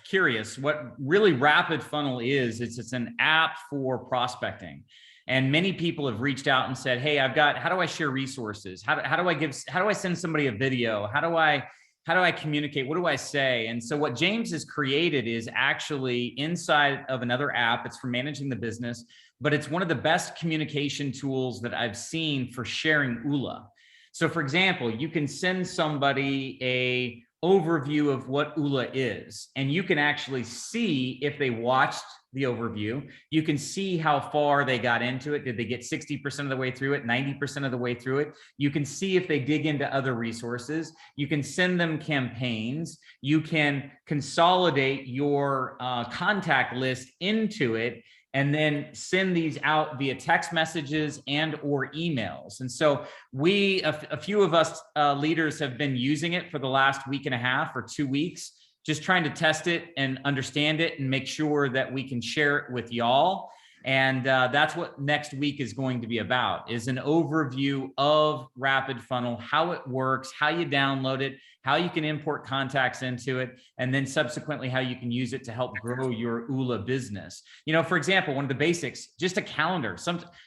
curious, what really RapidFunnel is, it's an app for prospecting. And many people have reached out and said, hey, how do I share resources? How do I send somebody a video? How do I communicate? What do I say? And so what James has created is actually inside of another app. It's for managing the business, but it's one of the best communication tools that I've seen for sharing Oola. So for example, you can send somebody a overview of what Oola is, and you can actually see if they watched the overview. You can see how far they got into it. Did they get 60% of the way through it, 90% of the way through it? You can see if they dig into other resources. You can send them campaigns. You can consolidate your contact list into it, and then send these out via text messages and or emails. And so a few of us leaders have been using it for the last week and a half or 2 weeks, just trying to test it and understand it and make sure that we can share it with y'all. And that's what next week is going to be about, is an overview of RapidFunnel, how it works, how you download it, how you can import contacts into it, and then subsequently how you can use it to help grow your Oola business. You know, for example, one of the basics, just a calendar.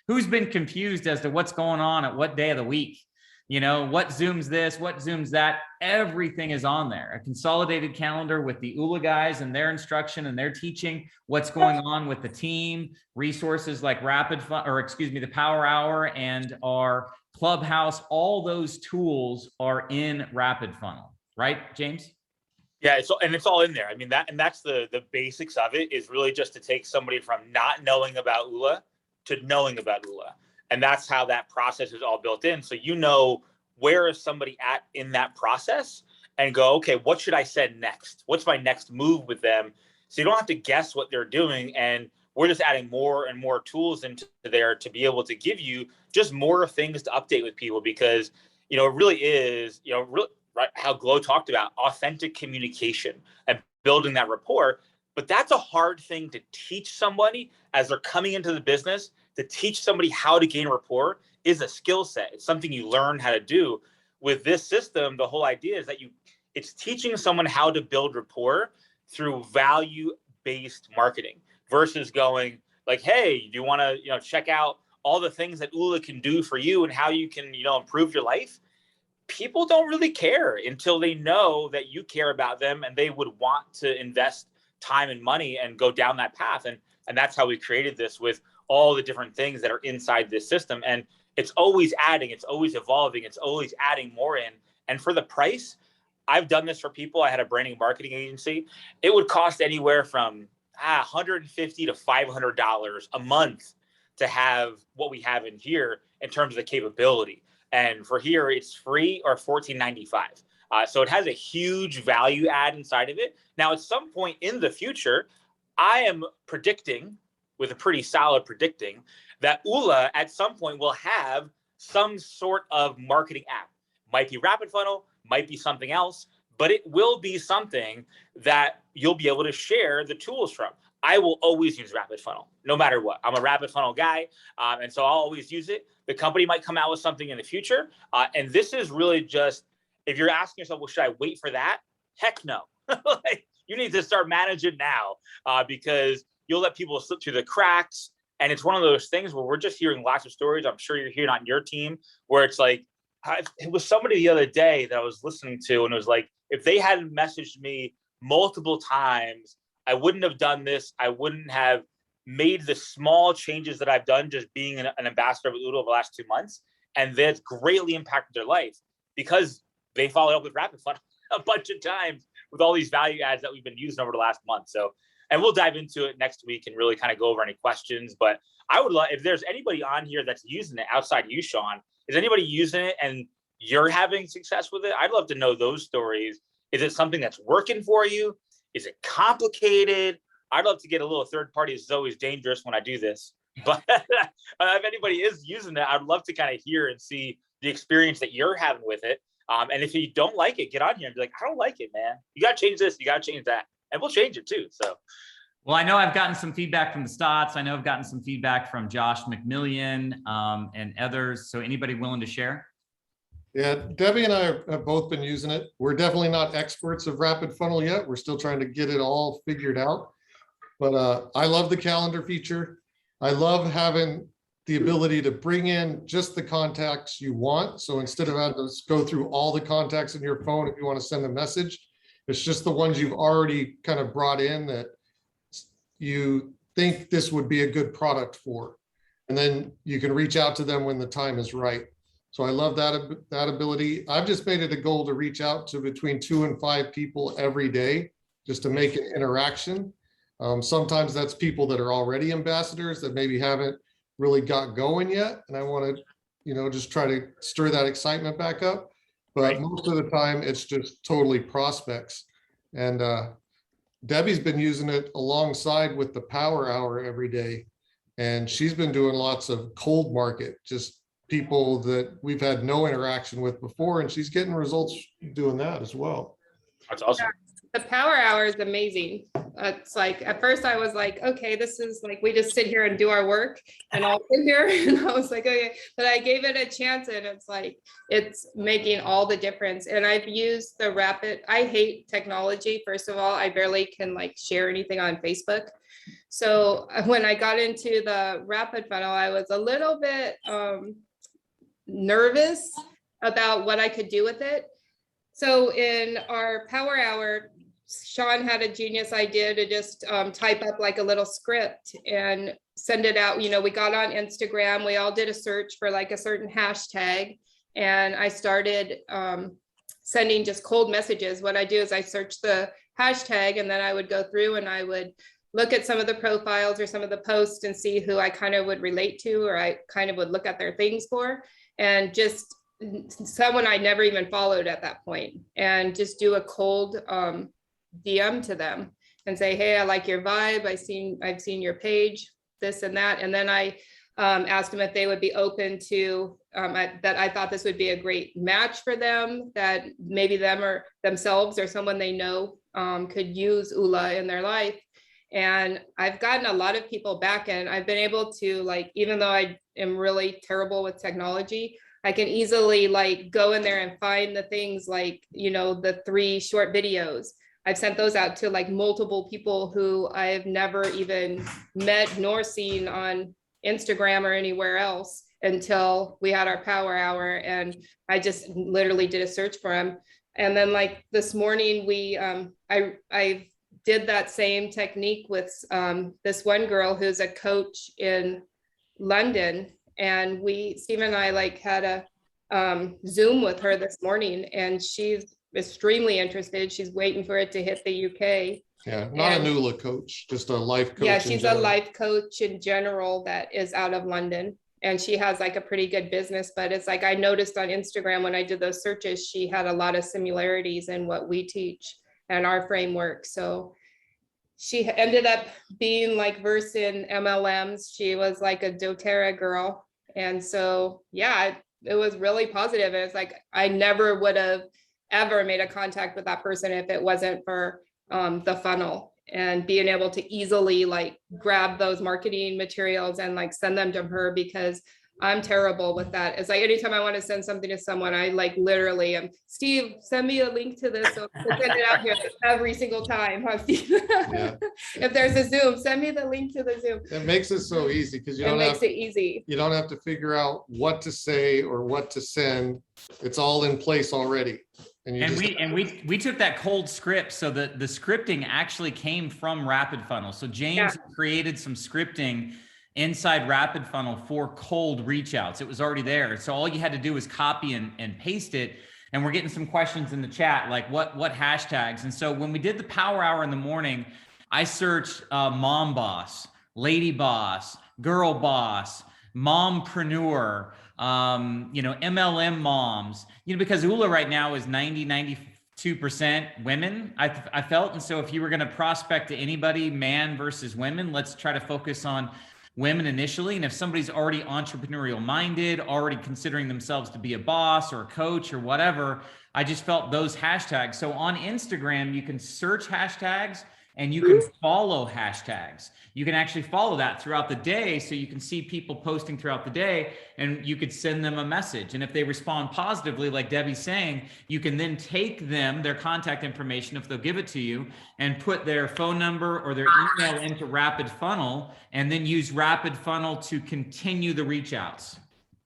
Who's been confused as to what's going on at what day of the week? You know, what Zooms this, what Zooms that, everything is on there. A consolidated calendar with the Oola guys and their instruction and their teaching, what's going on with the team, resources like the Power Hour and our Clubhouse, all those tools are in RapidFunnel, right, James? Yeah, it's all in there. I mean, that's the basics of it, is really just to take somebody from not knowing about Oola to knowing about Oola. And that's how that process is all built in. So you know, where is somebody at in that process, and go, okay, what should I send next? What's my next move with them? So you don't have to guess what they're doing. And we're just adding more and more tools into there to be able to give you just more things to update with people, because, you know, it really is, you know, really, right, how Glow talked about authentic communication and building that rapport. But that's a hard thing to teach somebody as they're coming into the business. To teach somebody how to gain rapport is a skill set. It's something you learn how to do. With this system, the whole idea is that it's teaching someone how to build rapport through value-based marketing, versus going like, hey, do you want to, you know, check out all the things that Oola can do for you and how you can, you know, improve your life? People don't really care until they know that you care about them and they would want to invest time and money and go down that path. And that's how we created this, with all the different things that are inside this system. And it's always adding, it's always evolving, it's always adding more in. And for the price, I've done this for people. I had a branding marketing agency. It would cost anywhere from $150 to $500 a month to have what we have in here in terms of the capability. And for here, it's free, or $14.95. So it has a huge value add inside of it. Now, at some point in the future, I am predicting, with a pretty solid predicting, that Oola at some point will have some sort of marketing app. Might be RapidFunnel, might be something else, but it will be something that you'll be able to share the tools from. I will always use RapidFunnel, no matter what. I'm a RapidFunnel guy, and so I'll always use it. The company might come out with something in the future, and this is really just, if you're asking yourself, well, should I wait for that? Heck no. Like, you need to start managing now, because you'll let people slip through the cracks. And it's one of those things where we're just hearing lots of stories. I'm sure you're hearing on your team, where it's like, it was somebody the other day that I was listening to, and it was like, if they hadn't messaged me multiple times, I wouldn't have done this. I wouldn't have made the small changes that I've done just being an ambassador of Oola over the last 2 months. And that's greatly impacted their life, because they followed up with RapidFunnel a bunch of times with all these value adds that we've been using over the last month. So, and we'll dive into it next week and really kind of go over any questions. But I would love, if there's anybody on here that's using it outside you, Sean, is anybody using it and you're having success with it? I'd love to know those stories. Is it something that's working for you? Is it complicated? I'd love to get a little third party. It's always dangerous when I do this. But if anybody is using it, I'd love to kind of hear and see the experience that you're having with it. And if you don't like it, get on here and be like, I don't like it, man. You got to change this. You got to change that. And we'll change it too. So, well, I know I've gotten some feedback from the Stotts. I know I've gotten some feedback from Josh McMillian and others. So anybody willing to share? Yeah, Debbie and I have both been using it. We're definitely not experts of RapidFunnel yet. We're still trying to get it all figured out. But I love the calendar feature. I love having the ability to bring in just the contacts you want. So instead of having to go through all the contacts in your phone, if you want to send a message, it's just the ones you've already kind of brought in that you think this would be a good product for. And then you can reach out to them when the time is right. So I love that ability. I've just made it a goal to reach out to between 2 and 5 people every day, just to make an interaction. Sometimes that's people that are already ambassadors that maybe haven't really got going yet. And I want to, you know, just try to stir that excitement back up. But most of the time it's just totally prospects. And Debbie's been using it alongside with the Power Hour every day. And she's been doing lots of cold market, just people that we've had no interaction with before. And she's getting results doing that as well. That's awesome. The power hour is amazing. It's like, at first I was like, okay, this is like, we just sit here and do our work and I'll sit here. And I was like, okay, but I gave it a chance and it's like, it's making all the difference. And I've used the I hate technology. First of all, I barely can like share anything on Facebook. So when I got into the RapidFunnel, I was a little bit nervous about what I could do with it. So in our power hour, Sean had a genius idea to just type up like a little script and send it out. You know, we got on Instagram, we all did a search for like a certain hashtag. And I started sending just cold messages. What I do is I search the hashtag and then I would go through and I would look at some of the profiles or some of the posts and see who I kind of would relate to, or I kind of would look at their things for, and just someone I never even followed at that point, and just do a cold DM to them and say, hey, I like your vibe. I've seen your page, this and that. And then I asked them if they would be open to that. I thought this would be a great match for them, that maybe them or themselves or someone they know could use Oola in their life. And I've gotten a lot of people back, and I've been able to, like, even though I am really terrible with technology, I can easily like go in there and find the things like, you know, the 3 short videos. I've sent those out to like multiple people who I've never even met nor seen on Instagram or anywhere else until we had our power hour. And I just literally did a search for them. And then like this morning, I did that same technique with this one girl who's a coach in London. And Steve and I like had a Zoom with her this morning, and she's extremely interested. She's waiting for it to hit the UK. Yeah, not an Oola coach, just a life coach. Yeah, she's a life coach in general that is out of London. And she has like a pretty good business, but it's like I noticed on Instagram when I did those searches, she had a lot of similarities in what we teach and our framework. So she ended up being like versed in MLMs. She was like a doTERRA girl. And so, yeah, it was really positive. And it's like, I never would have ever made a contact with that person if it wasn't for the funnel, and being able to easily like grab those marketing materials and like send them to her, because I'm terrible with that. It's like anytime I want to send something to someone, I like literally am, Steve, send me a link to this. So I send it out here every single time. Huh, Steve? Yeah. If there's a Zoom, send me the link to the Zoom. It makes it so easy because you It don't makes have it easy. you don't have to figure out what to say or what to send. It's all in place already. And we took that cold script, so the scripting actually came from RapidFunnel. So James created some scripting inside RapidFunnel for cold reach outs. It was already there. So all you had to do was copy and paste it. And we're getting some questions in the chat, like what hashtags. And so when we did the power hour in the morning, I searched mom boss, lady boss, girl boss, mompreneur, MLM moms, because Oola right now is 92% women, I felt. And so if you were going to prospect to anybody, man versus women, let's try to focus on women initially. And if somebody's already entrepreneurial minded, already considering themselves to be a boss or a coach or whatever, I just felt those hashtags. So on Instagram, you can search hashtags and you can follow hashtags. You can actually follow that throughout the day. So you can see people posting throughout the day, and you could send them a message. And if they respond positively, like Debbie's saying, you can then take their contact information, if they'll give it to you, and put their phone number or their email into RapidFunnel, and then use RapidFunnel to continue the reach outs.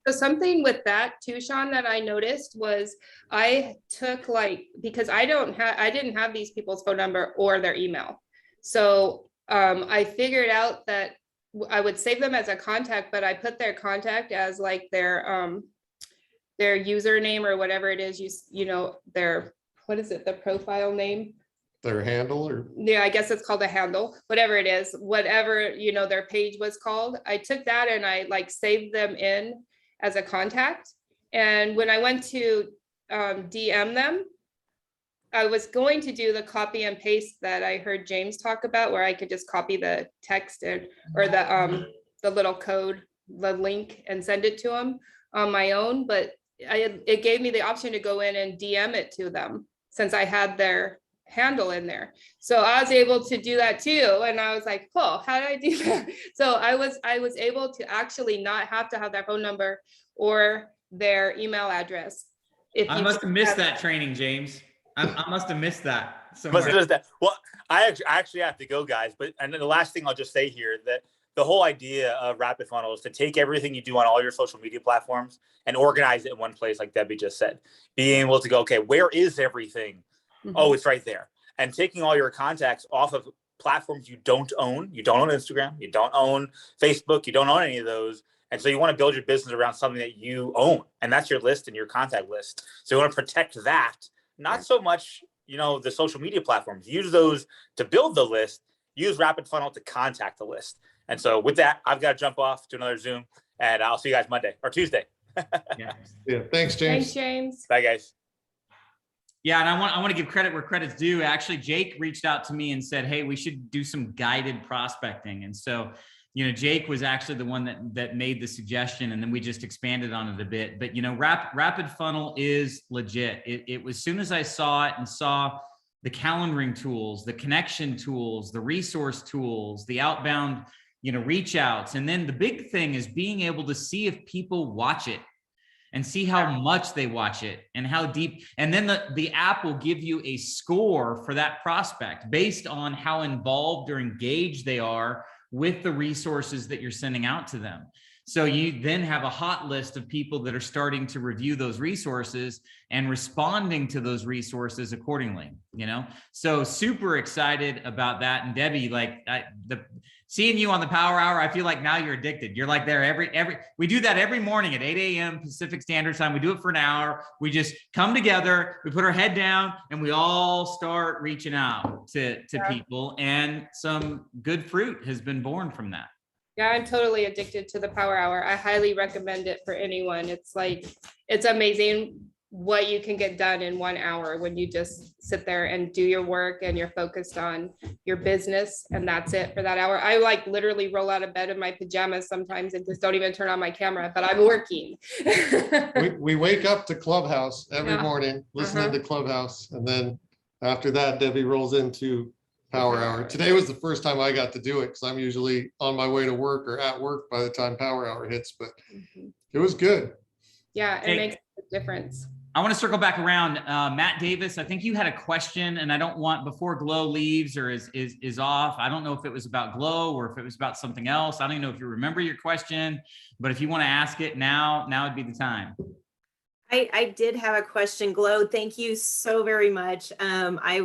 So something with that too, Sean, that I noticed was I took because I didn't have these people's phone number or their email. So I figured out that I would save them as a contact, but I put their contact as like their username or whatever it is, their, what is it, the profile name? Their handle, or yeah, I guess it's called a handle, whatever it is, whatever, their page was called. I took that and I like saved them in as a contact. And when I went to DM them, I was going to do the copy and paste that I heard James talk about, where I could just copy the text or the little code, the link, and send it to them on my own. But it gave me the option to go in and DM it to them, since I had their handle in there. So I was able to do that too. And I was like, oh, how did I do that? So I was able to actually not have to have their phone number or their email address. If I you must have just missed have- that training, James. I must have missed that Must somewhere. have just that. Well, I actually have to go, guys. But and then the last thing I'll just say here that the whole idea of RapidFunnel is to take everything you do on all your social media platforms and organize it in one place, like Debbie just said. Being able to go, okay, where is everything? Oh, it's right there. And taking all your contacts off of platforms you don't own. You don't own Instagram. You don't own Facebook. You don't own any of those. And so you want to build your business around something that you own. And that's your list and your contact list. So you want to protect that. Not so much, you know, the social media platforms. Use those to build the list. Use RapidFunnel to contact the list. And so with that, I've got to jump off to another Zoom. And I'll see you guys Monday or Tuesday. Yeah. Yeah, thanks, James. Thanks, James. Bye, guys. Yeah, and I want to give credit where credit's due. Actually, Jake reached out to me and said, "Hey, we should do some guided prospecting." And so, you know, Jake was actually the one that made the suggestion, and then we just expanded on it a bit. But you know, RapidFunnel is legit. It was as soon as I saw it and saw the calendaring tools, the connection tools, the resource tools, the outbound, you know, reach outs, and then the big thing is being able to see if people watch it. And see how much they watch it and how deep. And then the app will give you a score for that prospect based on how involved or engaged they are with the resources that you're sending out to them. So you then have a hot list of people that are starting to review those resources and responding to those resources accordingly, you know? So super excited about that. And Debbie, like seeing you on the Power Hour, I feel like now you're addicted. You're like there we do that every morning at 8 a.m. Pacific Standard Time. We do it for an hour. We just come together, we put our head down, and we all start reaching out to people. And some good fruit has been born from that. Yeah, I'm totally addicted to the Power Hour. I highly recommend it for anyone. It's like, it's amazing what you can get done in 1 hour when you just sit there and do your work and you're focused on your business, and that's it for that hour. I like literally roll out of bed in my pajamas sometimes and just don't even turn on my camera, but I'm working. We wake up to Clubhouse every Yeah. morning, listening to Clubhouse. And then after that, Debbie rolls into Power Hour. Today was the first time I got to do it because I'm usually on my way to work or at work by the time Power Hour hits, but it was good. Yeah, it Hey. makes a difference. I want to circle back around. Matt Davis, I think you had a question, and I don't want, before Glow leaves or is off, I don't know if it was about Glow or if it was about something else. I don't even know if you remember your question, but if you want to ask it now would be the time. I did have a question, Glow. Thank you so very much. I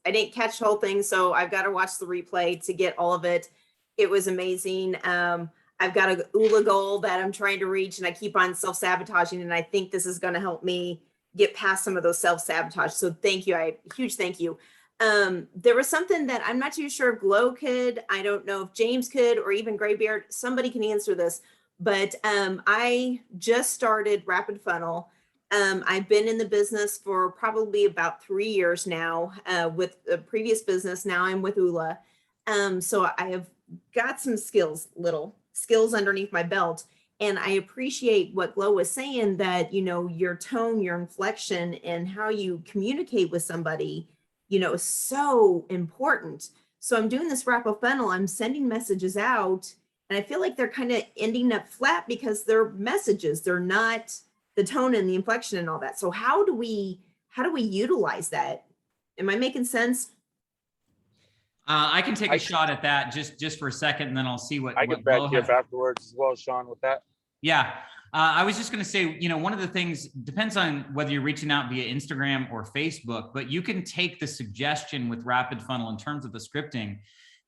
didn't catch the whole thing, so I've got to watch the replay to get all of it. It was amazing. I've got a Oola goal that I'm trying to reach, and I keep on self-sabotaging, and I think this is going to help me get past some of those self-sabotage. So thank you. Huge thank you. There was something that I'm not too sure if Glow could, I don't know if James could, or even Graybeard, somebody can answer this, but I just started RapidFunnel. I've been in the business for probably about 3 years now with a previous business. Now I'm with Oola. So I have got some little skills underneath my belt. And I appreciate what Glow was saying, that, you know, your tone, your inflection, and how you communicate with somebody, you know, is so important. So I'm doing this RapidFunnel, I'm sending messages out, and I feel like they're kind of ending up flat because they're messages. They're not the tone and the inflection and all that. So how do we utilize that? Am I making sense? I can take a shot at that just for a second, and then I'll see what I what get back Glow here has. afterwards as well, Sean, with that. Yeah. I was just going to say, you know, one of the things depends on whether you're reaching out via Instagram or Facebook, but you can take the suggestion with RapidFunnel in terms of the scripting,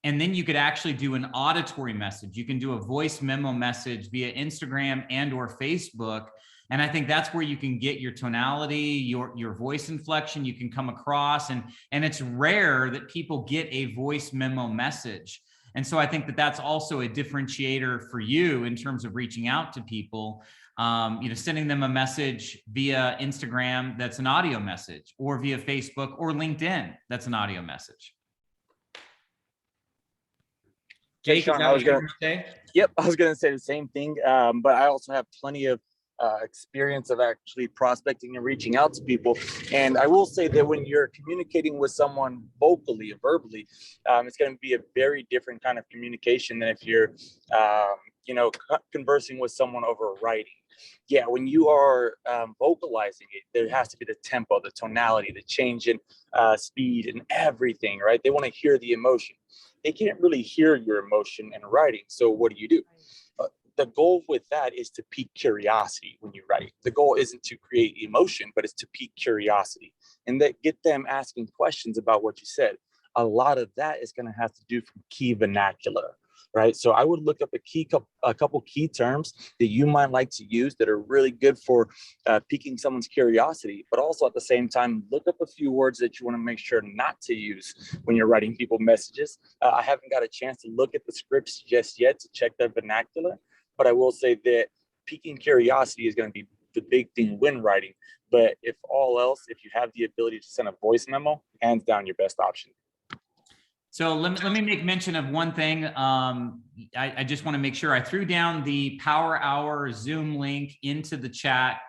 and then you could actually do an auditory message. You can do a voice memo message via Instagram and or Facebook. And I think that's where you can get your tonality, your voice inflection, you can come across, and it's rare that people get a voice memo message. And so I think that that's also a differentiator for you in terms of reaching out to people, you know, sending them a message via Instagram that's an audio message, or via Facebook or LinkedIn that's an audio message. Jake, Sean, is that what you were gonna say? Yep, I was going to say the same thing, but I also have plenty of experience of actually prospecting and reaching out to people. And I will say that when you're communicating with someone vocally and verbally, it's going to be a very different kind of communication than if you're, conversing with someone over writing. Yeah, when you are vocalizing it, there has to be the tempo, the tonality, the change in speed and everything, right? They want to hear the emotion. They can't really hear your emotion in writing. So what do? The goal with that is to pique curiosity when you write. The goal isn't to create emotion, but it's to pique curiosity and that get them asking questions about what you said. A lot of that is going to have to do from key vernacular, right? So I would look up a couple key terms that you might like to use that are really good for piquing someone's curiosity, but also at the same time, look up a few words that you want to make sure not to use when you're writing people messages. I haven't got a chance to look at the scripts just yet to check their vernacular, but I will say that piquing curiosity is going to be the big thing when writing. But if all else, if you have the ability to send a voice memo, hands down your best option. So let me make mention of one thing. I just want to make sure I threw down the Power Hour Zoom link into the chat.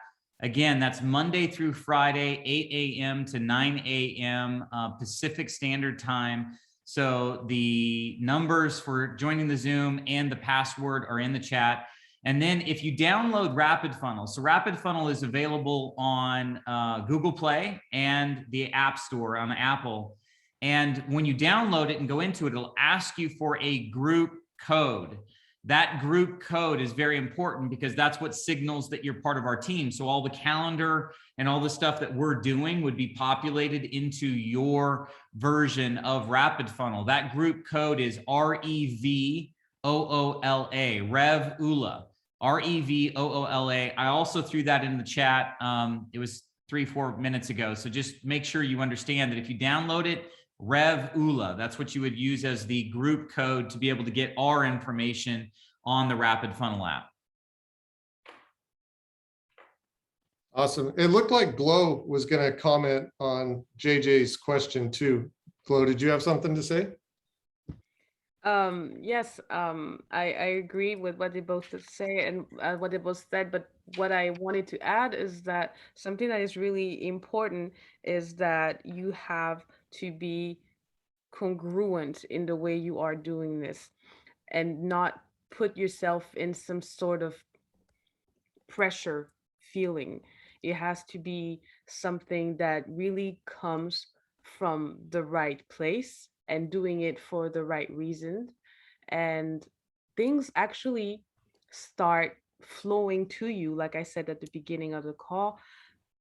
Again, that's Monday through Friday, 8 a.m. to 9 a.m. Pacific Standard Time. So the numbers for joining the Zoom and the password are in the chat. And then if you download RapidFunnel, so RapidFunnel is available on Google Play and the App Store on Apple. And when you download it and go into it, it'll ask you for a group code. That group code is very important because that's what signals that you're part of our team. So all the calendar and all the stuff that we're doing would be populated into your version of RapidFunnel. That group code is RevOOla, Rev-Oola, RevOOla. I also threw that in the chat. It was 3-4 minutes ago. So just make sure you understand that if you download it, Rev-Oola, that's what you would use as the group code to be able to get our information on the RapidFunnel app. Awesome. It looked like Glow was going to comment on JJ's question too. Glow, did you have something to say? Yes, I agree with what they both say and what they both said, but what I wanted to add is that something that is really important is that you have to be congruent in the way you are doing this and not put yourself in some sort of pressure feeling. It has to be something that really comes from the right place and doing it for the right reason. And things actually start flowing to you, like I said at the beginning of the call,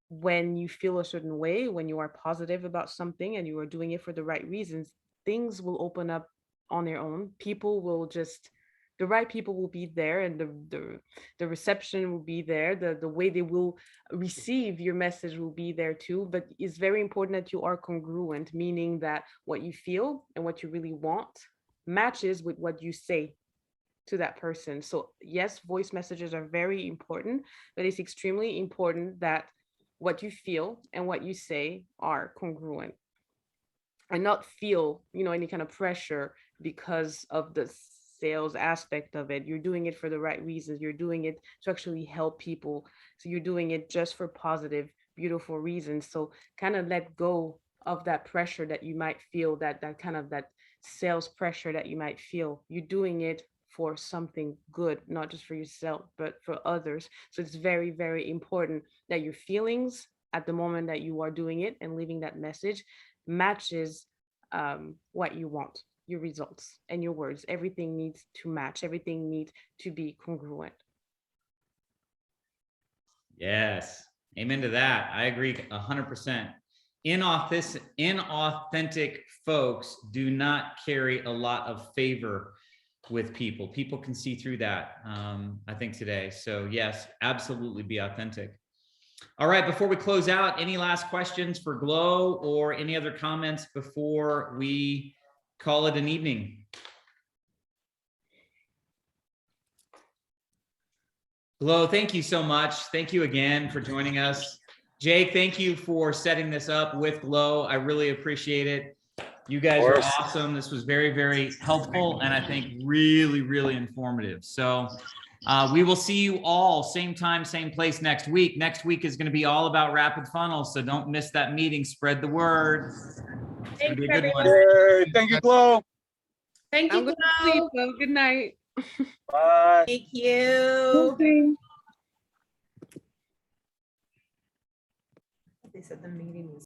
when you feel a certain way, when you are positive about something and you are doing it for the right reasons, things will open up on their own. People will just, the right people will be there, and the reception will be there. The way they will receive your message will be there too. But it's very important that you are congruent, meaning that what you feel and what you really want matches with what you say to that person. So yes, voice messages are very important, but it's extremely important that what you feel and what you say are congruent and not feel, any kind of pressure because of the sales aspect of it. You're doing it for the right reasons. You're doing it to actually help people. So you're doing it just for positive, beautiful reasons. So kind of let go of that pressure that you might feel, that sales pressure that you might feel. You're doing it for something good, not just for yourself, but for others. So it's very, very important that your feelings at the moment that you are doing it and leaving that message matches what you want, your results and your words. Everything needs to match. Everything needs to be congruent. Yes, amen to that. I agree 100%. Inauthentic folks do not carry a lot of favor with people. People can see through that, I think, today. So yes, absolutely be authentic. All right, before we close out, any last questions for Glow or any other comments before we call it an evening? Glow, thank you so much. Thank you again for joining us. Jake, thank you for setting this up with Glow. I really appreciate it. You guys are awesome. This was very, very helpful and I think really, really informative. So We will see you all same time, same place next week. Next week is going to be all about Rapid Funnel, so don't miss that meeting. Spread the word. It's going to be a good one. Yay, thank you, Glo. Thank I'm you, going to sleep. Glo. Well, good night. Bye. Thank you. They said the meeting was